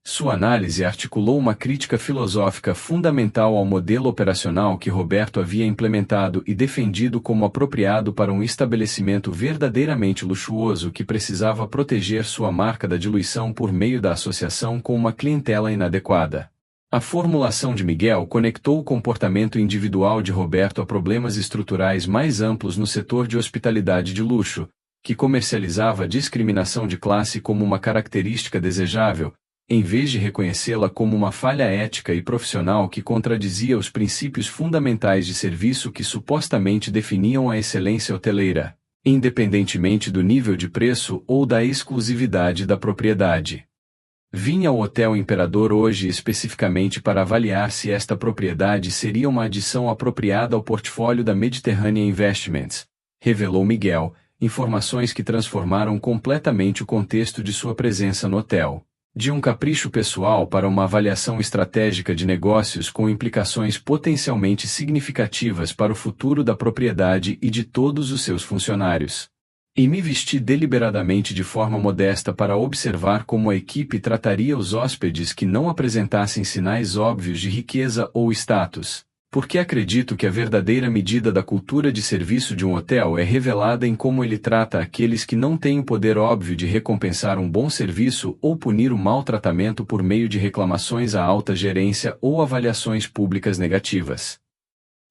Sua análise articulou uma crítica filosófica fundamental ao modelo operacional que Roberto havia implementado e defendido como apropriado para um estabelecimento verdadeiramente luxuoso que precisava proteger sua marca da diluição por meio da associação com uma clientela inadequada. A formulação de Miguel conectou o comportamento individual de Roberto a problemas estruturais mais amplos no setor de hospitalidade de luxo, que comercializava a discriminação de classe como uma característica desejável, em vez de reconhecê-la como uma falha ética e profissional que contradizia os princípios fundamentais de serviço que supostamente definiam a excelência hoteleira, independentemente do nível de preço ou da exclusividade da propriedade. Vim ao Hotel Imperador hoje especificamente para avaliar se esta propriedade seria uma adição apropriada ao portfólio da Mediterranean Investments, revelou Miguel, informações que transformaram completamente o contexto de sua presença no hotel. De um capricho pessoal para uma avaliação estratégica de negócios com implicações potencialmente significativas para o futuro da propriedade e de todos os seus funcionários. E me vesti deliberadamente de forma modesta para observar como a equipe trataria os hóspedes que não apresentassem sinais óbvios de riqueza ou status, porque acredito que a verdadeira medida da cultura de serviço de um hotel é revelada em como ele trata aqueles que não têm o poder óbvio de recompensar um bom serviço ou punir o mau tratamento por meio de reclamações à alta gerência ou avaliações públicas negativas.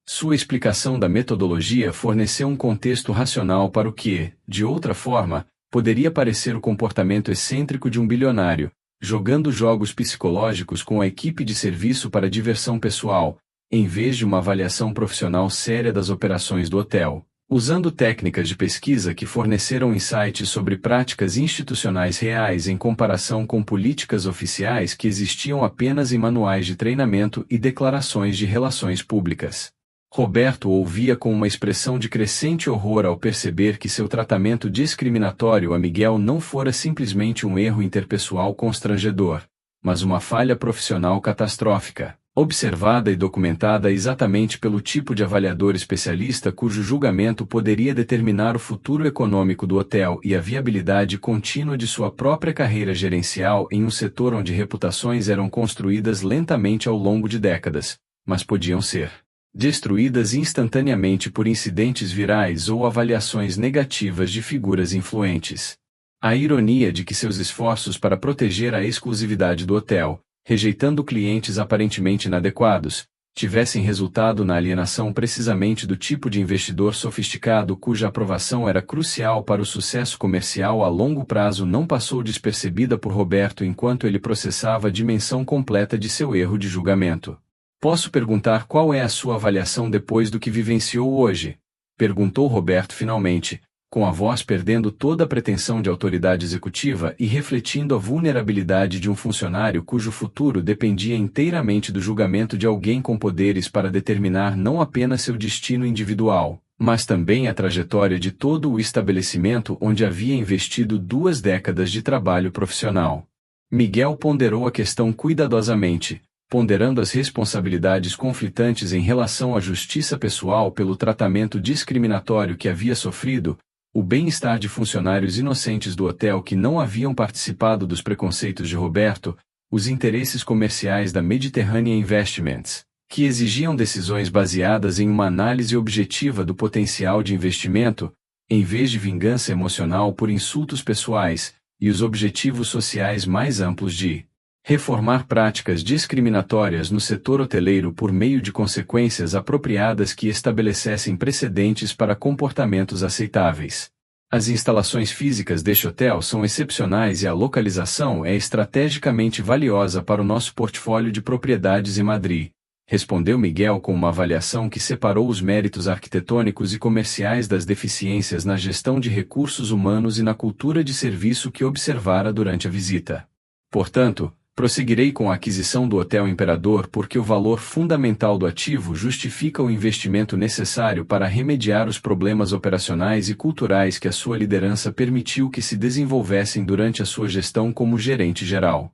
Sua explicação da metodologia forneceu um contexto racional para o que, de outra forma, poderia parecer o comportamento excêntrico de um bilionário, jogando jogos psicológicos com a equipe de serviço para diversão pessoal, em vez de uma avaliação profissional séria das operações do hotel, usando técnicas de pesquisa que forneceram insights sobre práticas institucionais reais em comparação com políticas oficiais que existiam apenas em manuais de treinamento e declarações de relações públicas. Roberto ouvia com uma expressão de crescente horror ao perceber que seu tratamento discriminatório a Miguel não fora simplesmente um erro interpessoal constrangedor, mas uma falha profissional catastrófica, observada e documentada exatamente pelo tipo de avaliador especialista cujo julgamento poderia determinar o futuro econômico do hotel e a viabilidade contínua de sua própria carreira gerencial em um setor onde reputações eram construídas lentamente ao longo de décadas, mas podiam ser destruídas instantaneamente por incidentes virais ou avaliações negativas de figuras influentes. A ironia de que seus esforços para proteger a exclusividade do hotel, rejeitando clientes aparentemente inadequados, tivessem resultado na alienação precisamente do tipo de investidor sofisticado cuja aprovação era crucial para o sucesso comercial a longo prazo não passou despercebida por Roberto enquanto ele processava a dimensão completa de seu erro de julgamento. Posso perguntar qual é a sua avaliação depois do que vivenciou hoje? Perguntou Roberto finalmente, com a voz perdendo toda a pretensão de autoridade executiva e refletindo a vulnerabilidade de um funcionário cujo futuro dependia inteiramente do julgamento de alguém com poderes para determinar não apenas seu destino individual, mas também a trajetória de todo o estabelecimento onde havia investido 2 décadas de trabalho profissional. Miguel ponderou a questão cuidadosamente, ponderando as responsabilidades conflitantes em relação à justiça pessoal pelo tratamento discriminatório que havia sofrido, o bem-estar de funcionários inocentes do hotel que não haviam participado dos preconceitos de Roberto, os interesses comerciais da Mediterranean Investments, que exigiam decisões baseadas em uma análise objetiva do potencial de investimento, em vez de vingança emocional por insultos pessoais, e os objetivos sociais mais amplos de reformar práticas discriminatórias no setor hoteleiro por meio de consequências apropriadas que estabelecessem precedentes para comportamentos aceitáveis. As instalações físicas deste hotel são excepcionais e a localização é estrategicamente valiosa para o nosso portfólio de propriedades em Madrid, respondeu Miguel com uma avaliação que separou os méritos arquitetônicos e comerciais das deficiências na gestão de recursos humanos e na cultura de serviço que observara durante a visita. Portanto, prosseguirei com a aquisição do Hotel Imperador porque o valor fundamental do ativo justifica o investimento necessário para remediar os problemas operacionais e culturais que a sua liderança permitiu que se desenvolvessem durante a sua gestão como gerente geral.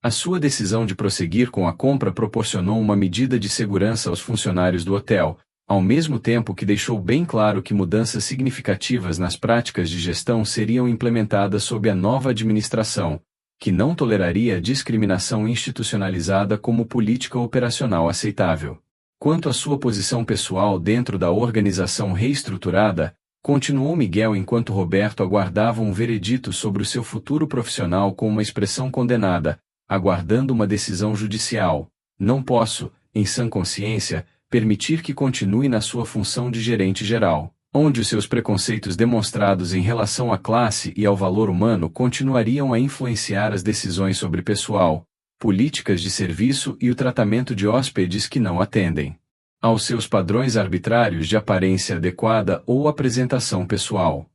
A sua decisão de prosseguir com a compra proporcionou uma medida de segurança aos funcionários do hotel, ao mesmo tempo que deixou bem claro que mudanças significativas nas práticas de gestão seriam implementadas sob a nova administração, que não toleraria a discriminação institucionalizada como política operacional aceitável. Quanto à sua posição pessoal dentro da organização reestruturada, continuou Miguel enquanto Roberto aguardava um veredito sobre o seu futuro profissional com uma expressão condenada, aguardando uma decisão judicial. Não posso, em sã consciência, permitir que continue na sua função de gerente geral, onde os seus preconceitos demonstrados em relação à classe e ao valor humano continuariam a influenciar as decisões sobre pessoal, políticas de serviço e o tratamento de hóspedes que não atendem aos seus padrões arbitrários de aparência adequada ou apresentação pessoal.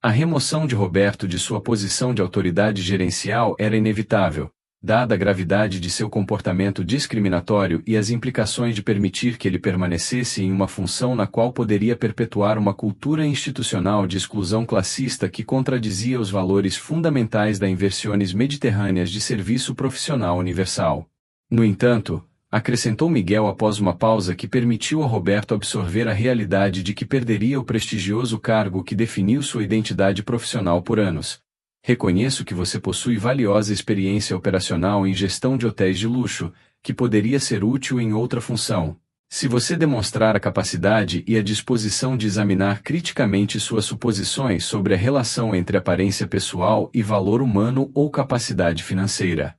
A remoção de Roberto de sua posição de autoridade gerencial era inevitável, dada a gravidade de seu comportamento discriminatório e as implicações de permitir que ele permanecesse em uma função na qual poderia perpetuar uma cultura institucional de exclusão classista que contradizia os valores fundamentais da Inversiones Mediterrâneas de serviço profissional universal. No entanto, acrescentou Miguel após uma pausa que permitiu a Roberto absorver a realidade de que perderia o prestigioso cargo que definiu sua identidade profissional por anos. Reconheço que você possui valiosa experiência operacional em gestão de hotéis de luxo, que poderia ser útil em outra função, se você demonstrar a capacidade e a disposição de examinar criticamente suas suposições sobre a relação entre aparência pessoal e valor humano ou capacidade financeira.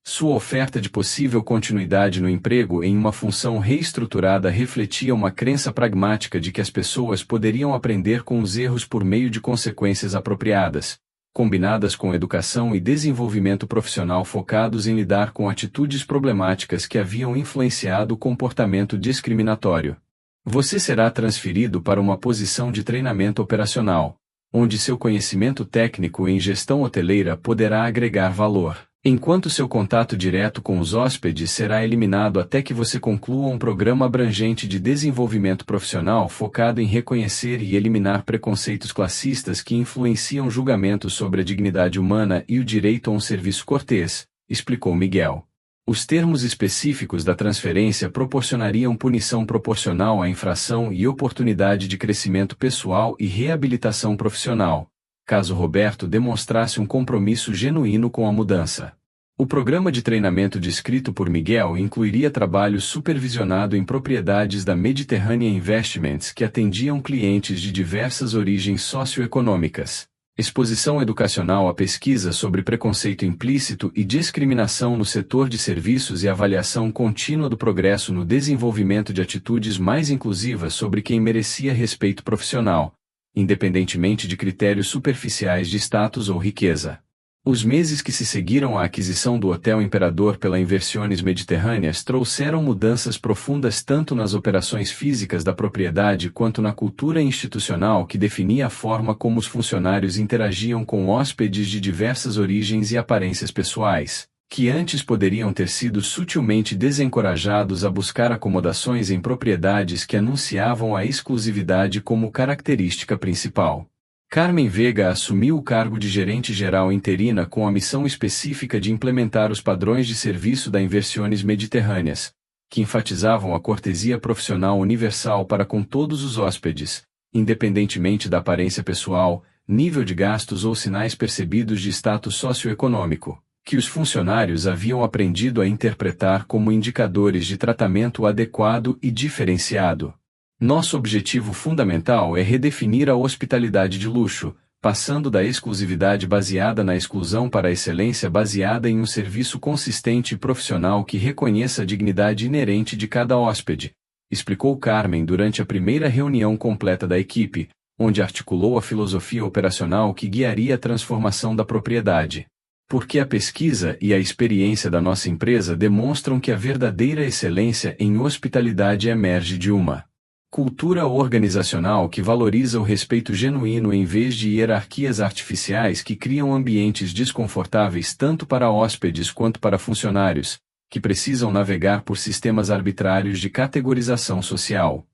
Sua oferta de possível continuidade no emprego em uma função reestruturada refletia uma crença pragmática de que as pessoas poderiam aprender com os erros por meio de consequências apropriadas, combinadas com educação e desenvolvimento profissional focados em lidar com atitudes problemáticas que haviam influenciado o comportamento discriminatório. Você será transferido para uma posição de treinamento operacional, onde seu conhecimento técnico em gestão hoteleira poderá agregar valor, enquanto seu contato direto com os hóspedes será eliminado até que você conclua um programa abrangente de desenvolvimento profissional focado em reconhecer e eliminar preconceitos classistas que influenciam julgamentos sobre a dignidade humana e o direito a um serviço cortês, explicou Miguel. Os termos específicos da transferência proporcionariam punição proporcional à infração e oportunidade de crescimento pessoal e reabilitação profissional, caso Roberto demonstrasse um compromisso genuíno com a mudança. O programa de treinamento descrito por Miguel incluiria trabalho supervisionado em propriedades da Mediterranean Investments que atendiam clientes de diversas origens socioeconômicas, exposição educacional à pesquisa sobre preconceito implícito e discriminação no setor de serviços e avaliação contínua do progresso no desenvolvimento de atitudes mais inclusivas sobre quem merecia respeito profissional, independentemente de critérios superficiais de status ou riqueza. Os meses que se seguiram à aquisição do Hotel Imperador pela Inversiones Mediterrâneas trouxeram mudanças profundas tanto nas operações físicas da propriedade quanto na cultura institucional que definia a forma como os funcionários interagiam com hóspedes de diversas origens e aparências pessoais, que antes poderiam ter sido sutilmente desencorajados a buscar acomodações em propriedades que anunciavam a exclusividade como característica principal. Carmen Vega assumiu o cargo de gerente geral interina com a missão específica de implementar os padrões de serviço da Inversiones Mediterrâneas, que enfatizavam a cortesia profissional universal para com todos os hóspedes, independentemente da aparência pessoal, nível de gastos ou sinais percebidos de status socioeconômico, que os funcionários haviam aprendido a interpretar como indicadores de tratamento adequado e diferenciado. Nosso objetivo fundamental é redefinir a hospitalidade de luxo, passando da exclusividade baseada na exclusão para a excelência baseada em um serviço consistente e profissional que reconheça a dignidade inerente de cada hóspede, explicou Carmen durante a primeira reunião completa da equipe, onde articulou a filosofia operacional que guiaria a transformação da propriedade. Porque a pesquisa e a experiência da nossa empresa demonstram que a verdadeira excelência em hospitalidade emerge de uma cultura organizacional que valoriza o respeito genuíno em vez de hierarquias artificiais que criam ambientes desconfortáveis tanto para hóspedes quanto para funcionários, que precisam navegar por sistemas arbitrários de categorização social.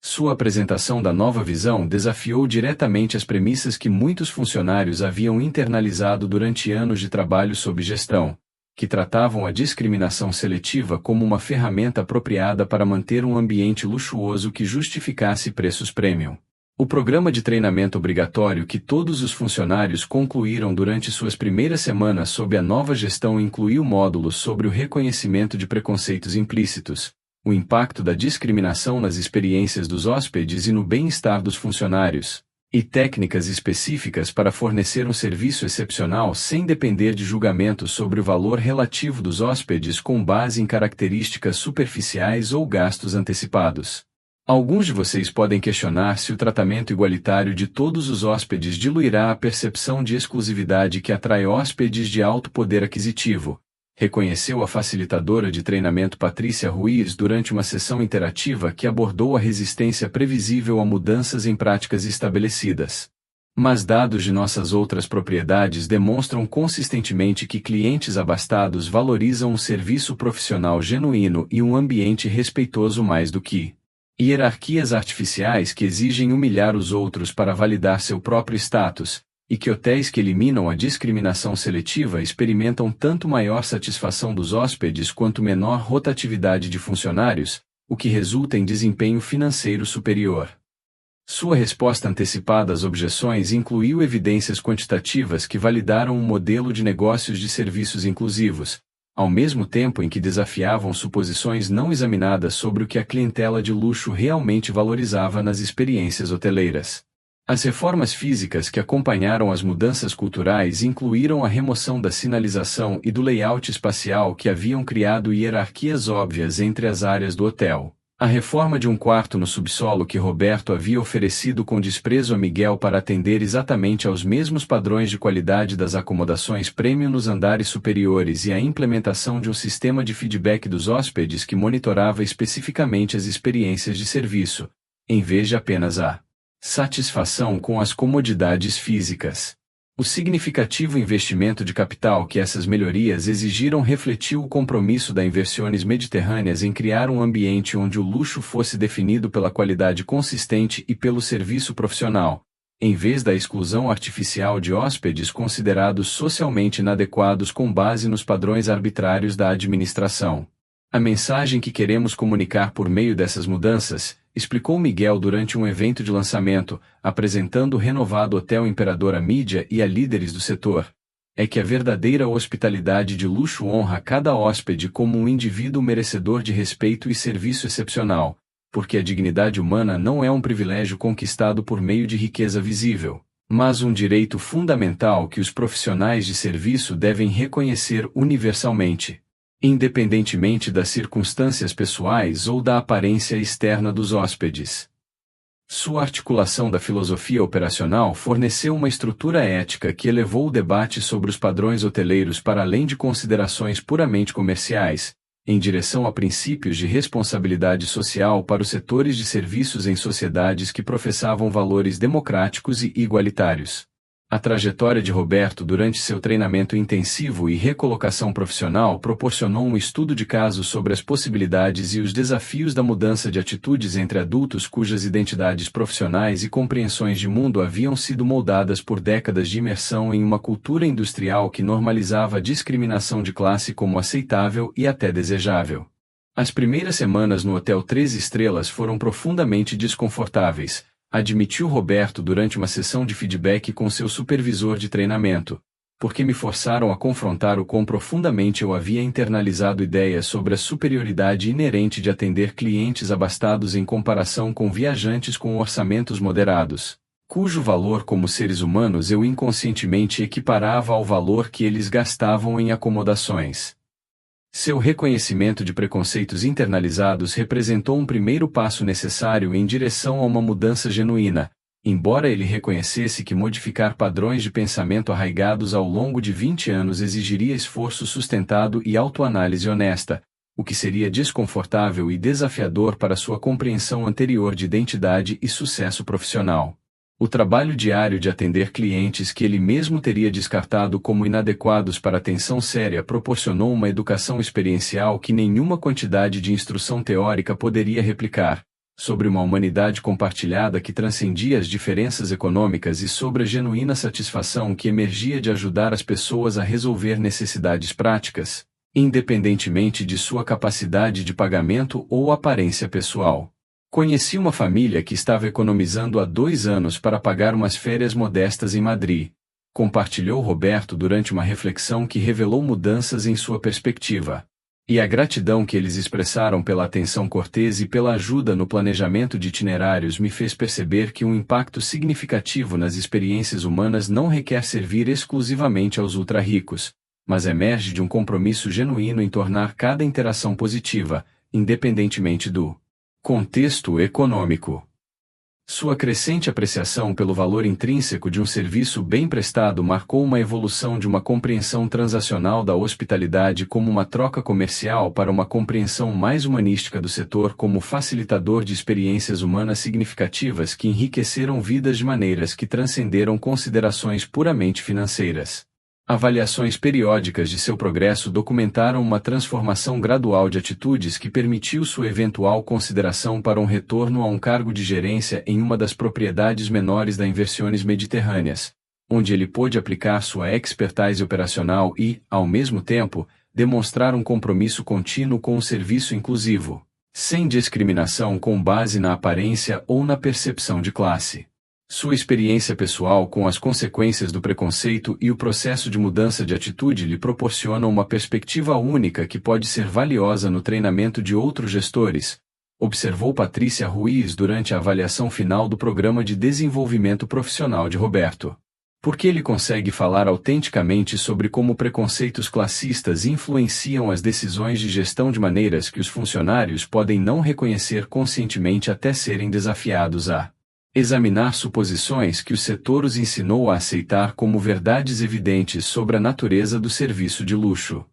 Sua apresentação da nova visão desafiou diretamente as premissas que muitos funcionários haviam internalizado durante anos de trabalho sob gestão, que tratavam a discriminação seletiva como uma ferramenta apropriada para manter um ambiente luxuoso que justificasse preços premium. O programa de treinamento obrigatório que todos os funcionários concluíram durante suas primeiras semanas sob a nova gestão incluiu módulos sobre o reconhecimento de preconceitos implícitos, o impacto da discriminação nas experiências dos hóspedes e no bem-estar dos funcionários, e técnicas específicas para fornecer um serviço excepcional sem depender de julgamentos sobre o valor relativo dos hóspedes com base em características superficiais ou gastos antecipados. Alguns de vocês podem questionar se o tratamento igualitário de todos os hóspedes diluirá a percepção de exclusividade que atrai hóspedes de alto poder aquisitivo, reconheceu a facilitadora de treinamento Patrícia Ruiz durante uma sessão interativa que abordou a resistência previsível a mudanças em práticas estabelecidas. Mas dados de nossas outras propriedades demonstram consistentemente que clientes abastados valorizam um serviço profissional genuíno e um ambiente respeitoso mais do que hierarquias artificiais que exigem humilhar os outros para validar seu próprio status, e que hotéis que eliminam a discriminação seletiva experimentam tanto maior satisfação dos hóspedes quanto menor rotatividade de funcionários, o que resulta em desempenho financeiro superior. Sua resposta antecipada às objeções incluiu evidências quantitativas que validaram um modelo de negócios de serviços inclusivos, ao mesmo tempo em que desafiavam suposições não examinadas sobre o que a clientela de luxo realmente valorizava nas experiências hoteleiras. As reformas físicas que acompanharam as mudanças culturais incluíram a remoção da sinalização e do layout espacial que haviam criado hierarquias óbvias entre as áreas do hotel. A reforma de um quarto no subsolo que Roberto havia oferecido com desprezo a Miguel para atender exatamente aos mesmos padrões de qualidade das acomodações premium nos andares superiores e a implementação de um sistema de feedback dos hóspedes que monitorava especificamente as experiências de serviço, em vez de apenas a satisfação com as comodidades físicas. O significativo investimento de capital que essas melhorias exigiram refletiu o compromisso da Inversiones Mediterrâneas em criar um ambiente onde o luxo fosse definido pela qualidade consistente e pelo serviço profissional, em vez da exclusão artificial de hóspedes considerados socialmente inadequados com base nos padrões arbitrários da administração. A mensagem que queremos comunicar por meio dessas mudanças, explicou Miguel durante um evento de lançamento, apresentando o renovado Hotel Imperador à mídia e a líderes do setor, é que a verdadeira hospitalidade de luxo honra cada hóspede como um indivíduo merecedor de respeito e serviço excepcional, porque a dignidade humana não é um privilégio conquistado por meio de riqueza visível, mas um direito fundamental que os profissionais de serviço devem reconhecer universalmente, independentemente das circunstâncias pessoais ou da aparência externa dos hóspedes. Sua articulação da filosofia operacional forneceu uma estrutura ética que elevou o debate sobre os padrões hoteleiros para além de considerações puramente comerciais, em direção a princípios de responsabilidade social para os setores de serviços em sociedades que professavam valores democráticos e igualitários. A trajetória de Roberto durante seu treinamento intensivo e recolocação profissional proporcionou um estudo de caso sobre as possibilidades e os desafios da mudança de atitudes entre adultos cujas identidades profissionais e compreensões de mundo haviam sido moldadas por décadas de imersão em uma cultura industrial que normalizava a discriminação de classe como aceitável e até desejável. As primeiras semanas no Hotel 3 Estrelas foram profundamente desconfortáveis, admitiu Roberto durante uma sessão de feedback com seu supervisor de treinamento, porque me forçaram a confrontar o quão profundamente eu havia internalizado ideias sobre a superioridade inerente de atender clientes abastados em comparação com viajantes com orçamentos moderados, cujo valor como seres humanos eu inconscientemente equiparava ao valor que eles gastavam em acomodações. Seu reconhecimento de preconceitos internalizados representou um primeiro passo necessário em direção a uma mudança genuína, embora ele reconhecesse que modificar padrões de pensamento arraigados ao longo de 20 anos exigiria esforço sustentado e autoanálise honesta, o que seria desconfortável e desafiador para sua compreensão anterior de identidade e sucesso profissional. O trabalho diário de atender clientes que ele mesmo teria descartado como inadequados para atenção séria proporcionou uma educação experiencial que nenhuma quantidade de instrução teórica poderia replicar, sobre uma humanidade compartilhada que transcendia as diferenças econômicas e sobre a genuína satisfação que emergia de ajudar as pessoas a resolver necessidades práticas, independentemente de sua capacidade de pagamento ou aparência pessoal. Conheci uma família que estava economizando há 2 anos para pagar umas férias modestas em Madrid. Compartilhou Roberto durante uma reflexão que revelou mudanças em sua perspectiva. E a gratidão que eles expressaram pela atenção cortês e pela ajuda no planejamento de itinerários me fez perceber que um impacto significativo nas experiências humanas não requer servir exclusivamente aos ultra-ricos, mas emerge de um compromisso genuíno em tornar cada interação positiva, independentemente do contexto econômico. Sua crescente apreciação pelo valor intrínseco de um serviço bem prestado marcou uma evolução de uma compreensão transacional da hospitalidade como uma troca comercial para uma compreensão mais humanística do setor como facilitador de experiências humanas significativas que enriqueceram vidas de maneiras que transcenderam considerações puramente financeiras. Avaliações periódicas de seu progresso documentaram uma transformação gradual de atitudes que permitiu sua eventual consideração para um retorno a um cargo de gerência em uma das propriedades menores da Inversiones Mediterrâneas, onde ele pôde aplicar sua expertise operacional e, ao mesmo tempo, demonstrar um compromisso contínuo com o serviço inclusivo, sem discriminação com base na aparência ou na percepção de classe. Sua experiência pessoal com as consequências do preconceito e o processo de mudança de atitude lhe proporcionam uma perspectiva única que pode ser valiosa no treinamento de outros gestores, observou Patrícia Ruiz durante a avaliação final do Programa de Desenvolvimento Profissional de Roberto. Porque ele consegue falar autenticamente sobre como preconceitos classistas influenciam as decisões de gestão de maneiras que os funcionários podem não reconhecer conscientemente até serem desafiados a examinar suposições que o setor os ensinou a aceitar como verdades evidentes sobre a natureza do serviço de luxo.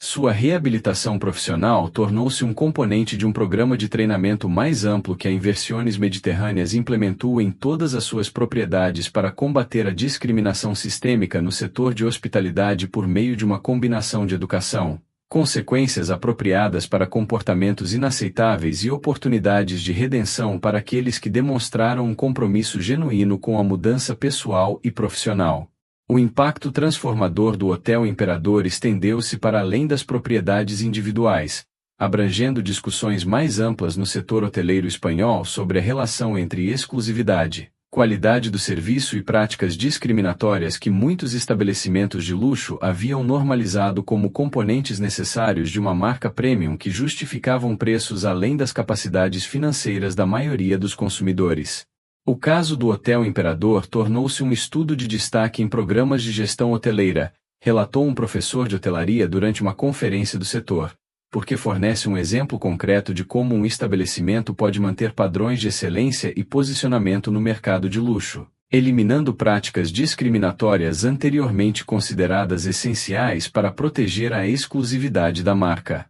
Sua reabilitação profissional tornou-se um componente de um programa de treinamento mais amplo que a Inversiones Mediterrâneas implementou em todas as suas propriedades para combater a discriminação sistêmica no setor de hospitalidade por meio de uma combinação de educação, consequências apropriadas para comportamentos inaceitáveis e oportunidades de redenção para aqueles que demonstraram um compromisso genuíno com a mudança pessoal e profissional. O impacto transformador do Hotel Imperador estendeu-se para além das propriedades individuais, abrangendo discussões mais amplas no setor hoteleiro espanhol sobre a relação entre exclusividade, qualidade do serviço e práticas discriminatórias que muitos estabelecimentos de luxo haviam normalizado como componentes necessários de uma marca premium que justificavam preços além das capacidades financeiras da maioria dos consumidores. O caso do Hotel Imperador tornou-se um estudo de destaque em programas de gestão hoteleira, relatou um professor de hotelaria durante uma conferência do setor, porque fornece um exemplo concreto de como um estabelecimento pode manter padrões de excelência e posicionamento no mercado de luxo, eliminando práticas discriminatórias anteriormente consideradas essenciais para proteger a exclusividade da marca.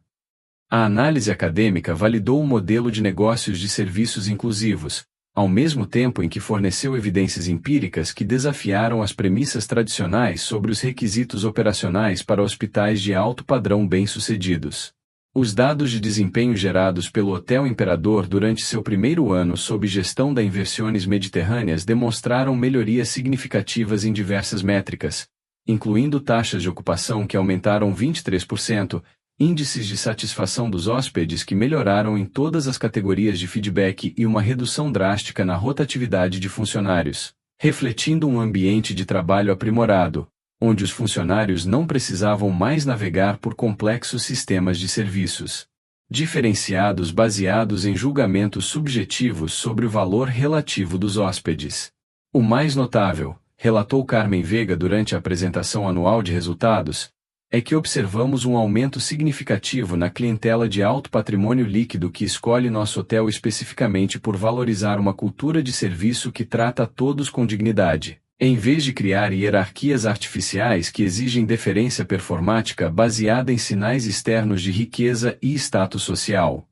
A análise acadêmica validou o modelo de negócios de serviços inclusivos, ao mesmo tempo em que forneceu evidências empíricas que desafiaram as premissas tradicionais sobre os requisitos operacionais para hospitais de alto padrão bem-sucedidos. Os dados de desempenho gerados pelo Hotel Imperador durante seu primeiro ano sob gestão da Inversiones Mediterrâneas demonstraram melhorias significativas em diversas métricas, incluindo taxas de ocupação que aumentaram 23%, índices de satisfação dos hóspedes que melhoraram em todas as categorias de feedback e uma redução drástica na rotatividade de funcionários, refletindo um ambiente de trabalho aprimorado, onde os funcionários não precisavam mais navegar por complexos sistemas de serviços diferenciados baseados em julgamentos subjetivos sobre o valor relativo dos hóspedes. O mais notável, relatou Carmen Vega durante a apresentação anual de resultados, é que observamos um aumento significativo na clientela de alto patrimônio líquido que escolhe nosso hotel especificamente por valorizar uma cultura de serviço que trata a todos com dignidade, em vez de criar hierarquias artificiais que exigem deferência performática baseada em sinais externos de riqueza e status social.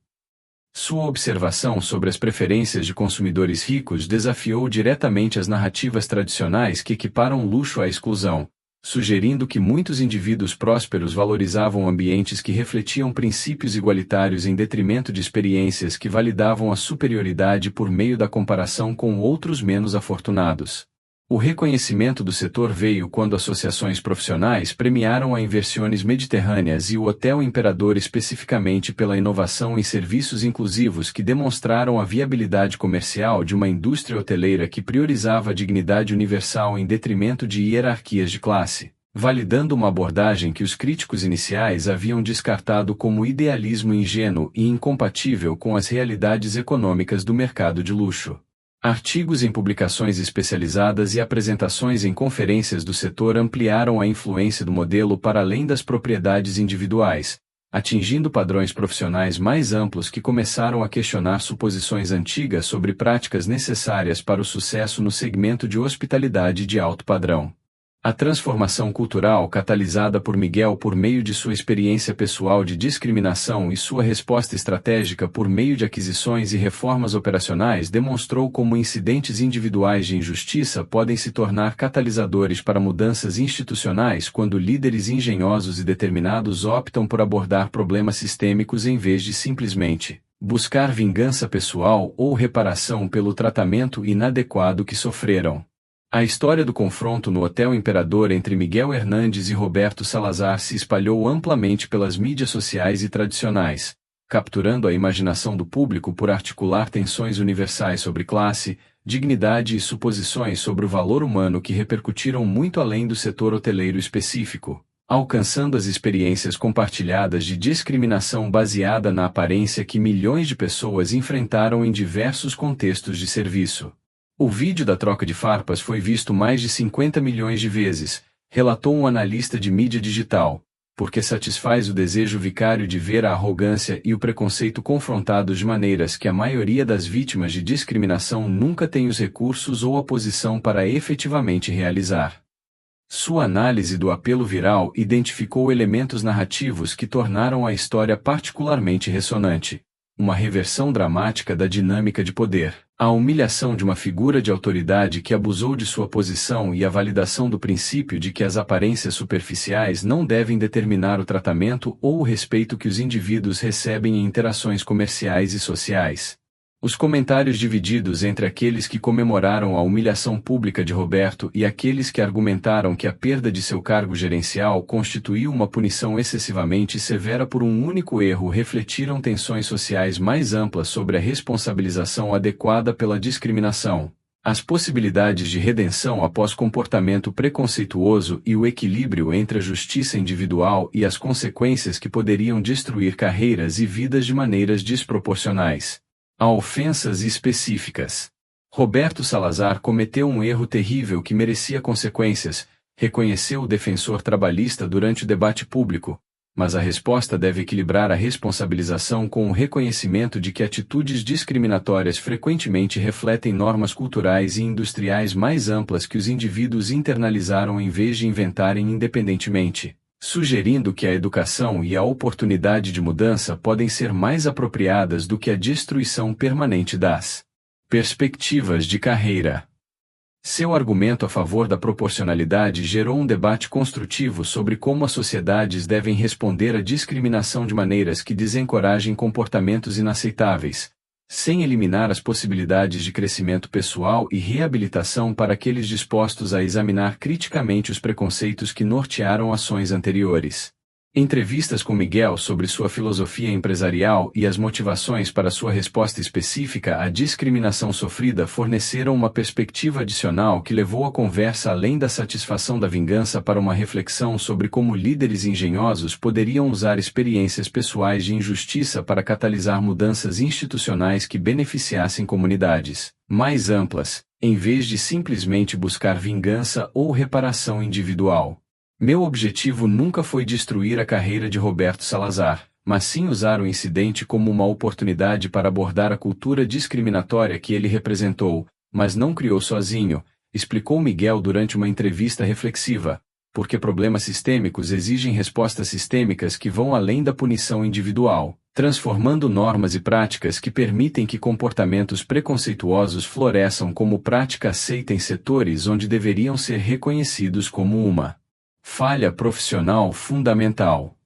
Sua observação sobre as preferências de consumidores ricos desafiou diretamente as narrativas tradicionais que equiparam luxo à exclusão, sugerindo que muitos indivíduos prósperos valorizavam ambientes que refletiam princípios igualitários em detrimento de experiências que validavam a superioridade por meio da comparação com outros menos afortunados. O reconhecimento do setor veio quando associações profissionais premiaram a Inversiones Mediterrâneas e o Hotel Imperador especificamente pela inovação em serviços inclusivos que demonstraram a viabilidade comercial de uma indústria hoteleira que priorizava a dignidade universal em detrimento de hierarquias de classe, validando uma abordagem que os críticos iniciais haviam descartado como idealismo ingênuo e incompatível com as realidades econômicas do mercado de luxo. Artigos em publicações especializadas e apresentações em conferências do setor ampliaram a influência do modelo para além das propriedades individuais, atingindo padrões profissionais mais amplos que começaram a questionar suposições antigas sobre práticas necessárias para o sucesso no segmento de hospitalidade de alto padrão. A transformação cultural catalisada por Miguel por meio de sua experiência pessoal de discriminação e sua resposta estratégica por meio de aquisições e reformas operacionais demonstrou como incidentes individuais de injustiça podem se tornar catalisadores para mudanças institucionais quando líderes engenhosos e determinados optam por abordar problemas sistêmicos em vez de simplesmente buscar vingança pessoal ou reparação pelo tratamento inadequado que sofreram. A história do confronto no Hotel Imperador entre Miguel Hernandes e Roberto Salazar se espalhou amplamente pelas mídias sociais e tradicionais, capturando a imaginação do público por articular tensões universais sobre classe, dignidade e suposições sobre o valor humano que repercutiram muito além do setor hoteleiro específico, alcançando as experiências compartilhadas de discriminação baseada na aparência que milhões de pessoas enfrentaram em diversos contextos de serviço. O vídeo da troca de farpas foi visto mais de 50 milhões de vezes, relatou um analista de mídia digital, porque satisfaz o desejo vicário de ver a arrogância e o preconceito confrontados de maneiras que a maioria das vítimas de discriminação nunca tem os recursos ou a posição para efetivamente realizar. Sua análise do apelo viral identificou elementos narrativos que tornaram a história particularmente ressonante. Uma reversão dramática da dinâmica de poder, a humilhação de uma figura de autoridade que abusou de sua posição e a validação do princípio de que as aparências superficiais não devem determinar o tratamento ou o respeito que os indivíduos recebem em interações comerciais e sociais. Os comentários divididos entre aqueles que comemoraram a humilhação pública de Roberto e aqueles que argumentaram que a perda de seu cargo gerencial constituiu uma punição excessivamente severa por um único erro refletiram tensões sociais mais amplas sobre a responsabilização adequada pela discriminação, as possibilidades de redenção após comportamento preconceituoso e o equilíbrio entre a justiça individual e as consequências que poderiam destruir carreiras e vidas de maneiras desproporcionais. A ofensas específicas. Roberto Salazar cometeu um erro terrível que merecia consequências, reconheceu o defensor trabalhista durante o debate público, mas a resposta deve equilibrar a responsabilização com o reconhecimento de que atitudes discriminatórias frequentemente refletem normas culturais e industriais mais amplas que os indivíduos internalizaram em vez de inventarem independentemente, sugerindo que a educação e a oportunidade de mudança podem ser mais apropriadas do que a destruição permanente das perspectivas de carreira. Seu argumento a favor da proporcionalidade gerou um debate construtivo sobre como as sociedades devem responder à discriminação de maneiras que desencorajem comportamentos inaceitáveis, sem eliminar as possibilidades de crescimento pessoal e reabilitação para aqueles dispostos a examinar criticamente os preconceitos que nortearam ações anteriores. Entrevistas com Miguel sobre sua filosofia empresarial e as motivações para sua resposta específica à discriminação sofrida forneceram uma perspectiva adicional que levou a conversa além da satisfação da vingança para uma reflexão sobre como líderes engenhosos poderiam usar experiências pessoais de injustiça para catalisar mudanças institucionais que beneficiassem comunidades mais amplas, em vez de simplesmente buscar vingança ou reparação individual. Meu objetivo nunca foi destruir a carreira de Roberto Salazar, mas sim usar o incidente como uma oportunidade para abordar a cultura discriminatória que ele representou, mas não criou sozinho, explicou Miguel durante uma entrevista reflexiva, porque problemas sistêmicos exigem respostas sistêmicas que vão além da punição individual, transformando normas e práticas que permitem que comportamentos preconceituosos floresçam como prática aceita em setores onde deveriam ser reconhecidos como uma falha profissional fundamental.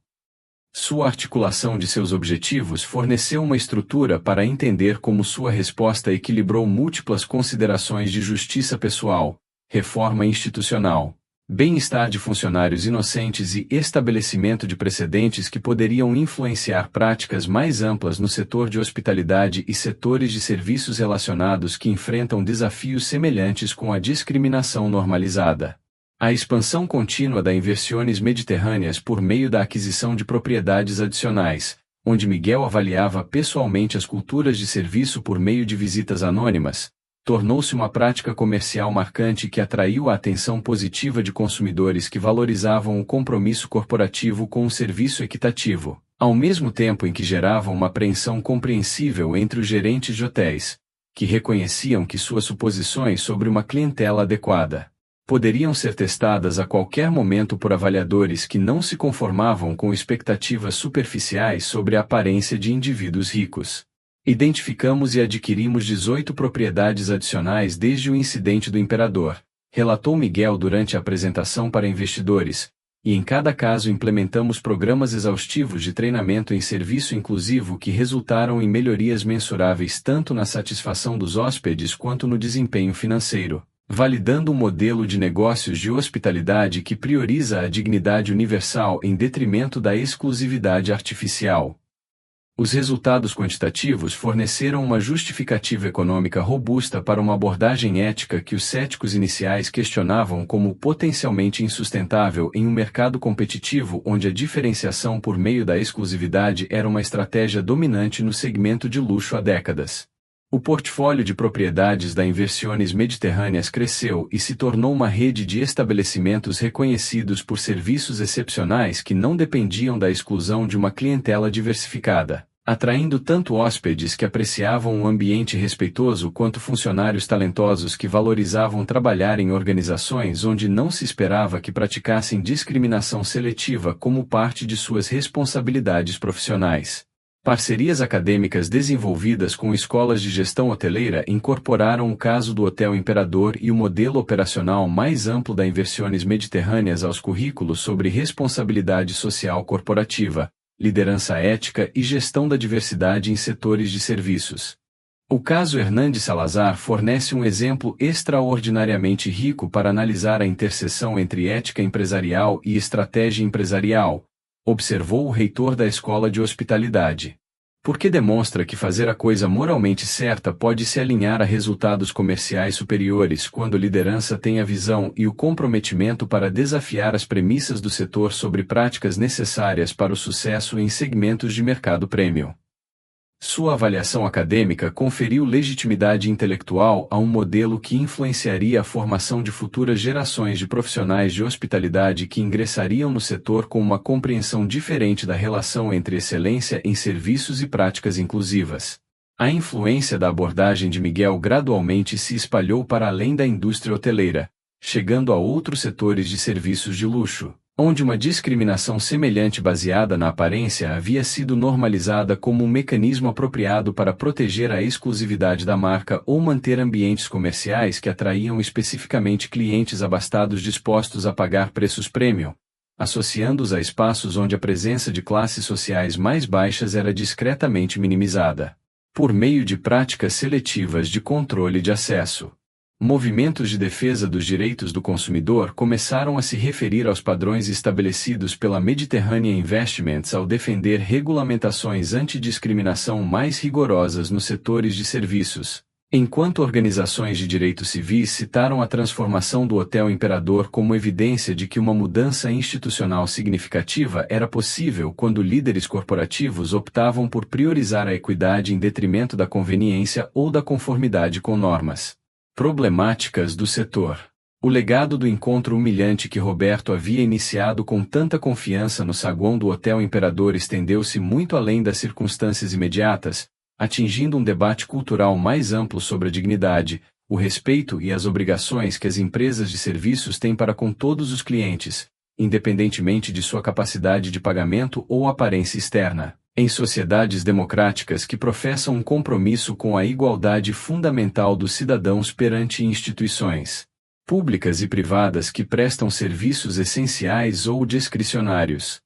Sua articulação de seus objetivos forneceu uma estrutura para entender como sua resposta equilibrou múltiplas considerações de justiça pessoal, reforma institucional, bem-estar de funcionários inocentes e estabelecimento de precedentes que poderiam influenciar práticas mais amplas no setor de hospitalidade e setores de serviços relacionados que enfrentam desafios semelhantes com a discriminação normalizada. A expansão contínua da Inversiones Mediterrâneas por meio da aquisição de propriedades adicionais, onde Miguel avaliava pessoalmente as culturas de serviço por meio de visitas anônimas, tornou-se uma prática comercial marcante que atraiu a atenção positiva de consumidores que valorizavam o compromisso corporativo com um serviço equitativo, ao mesmo tempo em que geravam uma apreensão compreensível entre os gerentes de hotéis, que reconheciam que suas suposições sobre uma clientela adequada poderiam ser testadas a qualquer momento por avaliadores que não se conformavam com expectativas superficiais sobre a aparência de indivíduos ricos. Identificamos e adquirimos 18 propriedades adicionais desde o incidente do Imperador, relatou Miguel durante a apresentação para investidores, e em cada caso implementamos programas exaustivos de treinamento em serviço inclusivo que resultaram em melhorias mensuráveis tanto na satisfação dos hóspedes quanto no desempenho financeiro, validando um modelo de negócios de hospitalidade que prioriza a dignidade universal em detrimento da exclusividade artificial. Os resultados quantitativos forneceram uma justificativa econômica robusta para uma abordagem ética que os céticos iniciais questionavam como potencialmente insustentável em um mercado competitivo onde a diferenciação por meio da exclusividade era uma estratégia dominante no segmento de luxo há décadas. O portfólio de propriedades da Inversiones Mediterrâneas cresceu e se tornou uma rede de estabelecimentos reconhecidos por serviços excepcionais que não dependiam da exclusão de uma clientela diversificada, atraindo tanto hóspedes que apreciavam um ambiente respeitoso quanto funcionários talentosos que valorizavam trabalhar em organizações onde não se esperava que praticassem discriminação seletiva como parte de suas responsabilidades profissionais. Parcerias acadêmicas desenvolvidas com escolas de gestão hoteleira incorporaram o caso do Hotel Imperador e o modelo operacional mais amplo da Inversiones Mediterrâneas aos currículos sobre responsabilidade social corporativa, liderança ética e gestão da diversidade em setores de serviços. O caso Hernandes Salazar fornece um exemplo extraordinariamente rico para analisar a interseção entre ética empresarial e estratégia empresarial, observou o reitor da Escola de Hospitalidade. Porque demonstra que fazer a coisa moralmente certa pode se alinhar a resultados comerciais superiores quando a liderança tem a visão e o comprometimento para desafiar as premissas do setor sobre práticas necessárias para o sucesso em segmentos de mercado premium. Sua avaliação acadêmica conferiu legitimidade intelectual a um modelo que influenciaria a formação de futuras gerações de profissionais de hospitalidade que ingressariam no setor com uma compreensão diferente da relação entre excelência em serviços e práticas inclusivas. A influência da abordagem de Miguel gradualmente se espalhou para além da indústria hoteleira, chegando a outros setores de serviços de luxo, onde uma discriminação semelhante baseada na aparência havia sido normalizada como um mecanismo apropriado para proteger a exclusividade da marca ou manter ambientes comerciais que atraíam especificamente clientes abastados dispostos a pagar preços premium, associando-os a espaços onde a presença de classes sociais mais baixas era discretamente minimizada, por meio de práticas seletivas de controle de acesso. Movimentos de defesa dos direitos do consumidor começaram a se referir aos padrões estabelecidos pela Mediterranean Investments ao defender regulamentações antidiscriminação mais rigorosas nos setores de serviços, enquanto organizações de direitos civis citaram a transformação do Hotel Imperador como evidência de que uma mudança institucional significativa era possível quando líderes corporativos optavam por priorizar a equidade em detrimento da conveniência ou da conformidade com normas. Problemáticas do setor. O legado do encontro humilhante que Roberto havia iniciado com tanta confiança no saguão do Hotel Imperador estendeu-se muito além das circunstâncias imediatas, atingindo um debate cultural mais amplo sobre a dignidade, o respeito e as obrigações que as empresas de serviços têm para com todos os clientes, independentemente de sua capacidade de pagamento ou aparência externa. Em sociedades democráticas que professam um compromisso com a igualdade fundamental dos cidadãos perante instituições públicas e privadas que prestam serviços essenciais ou discricionários.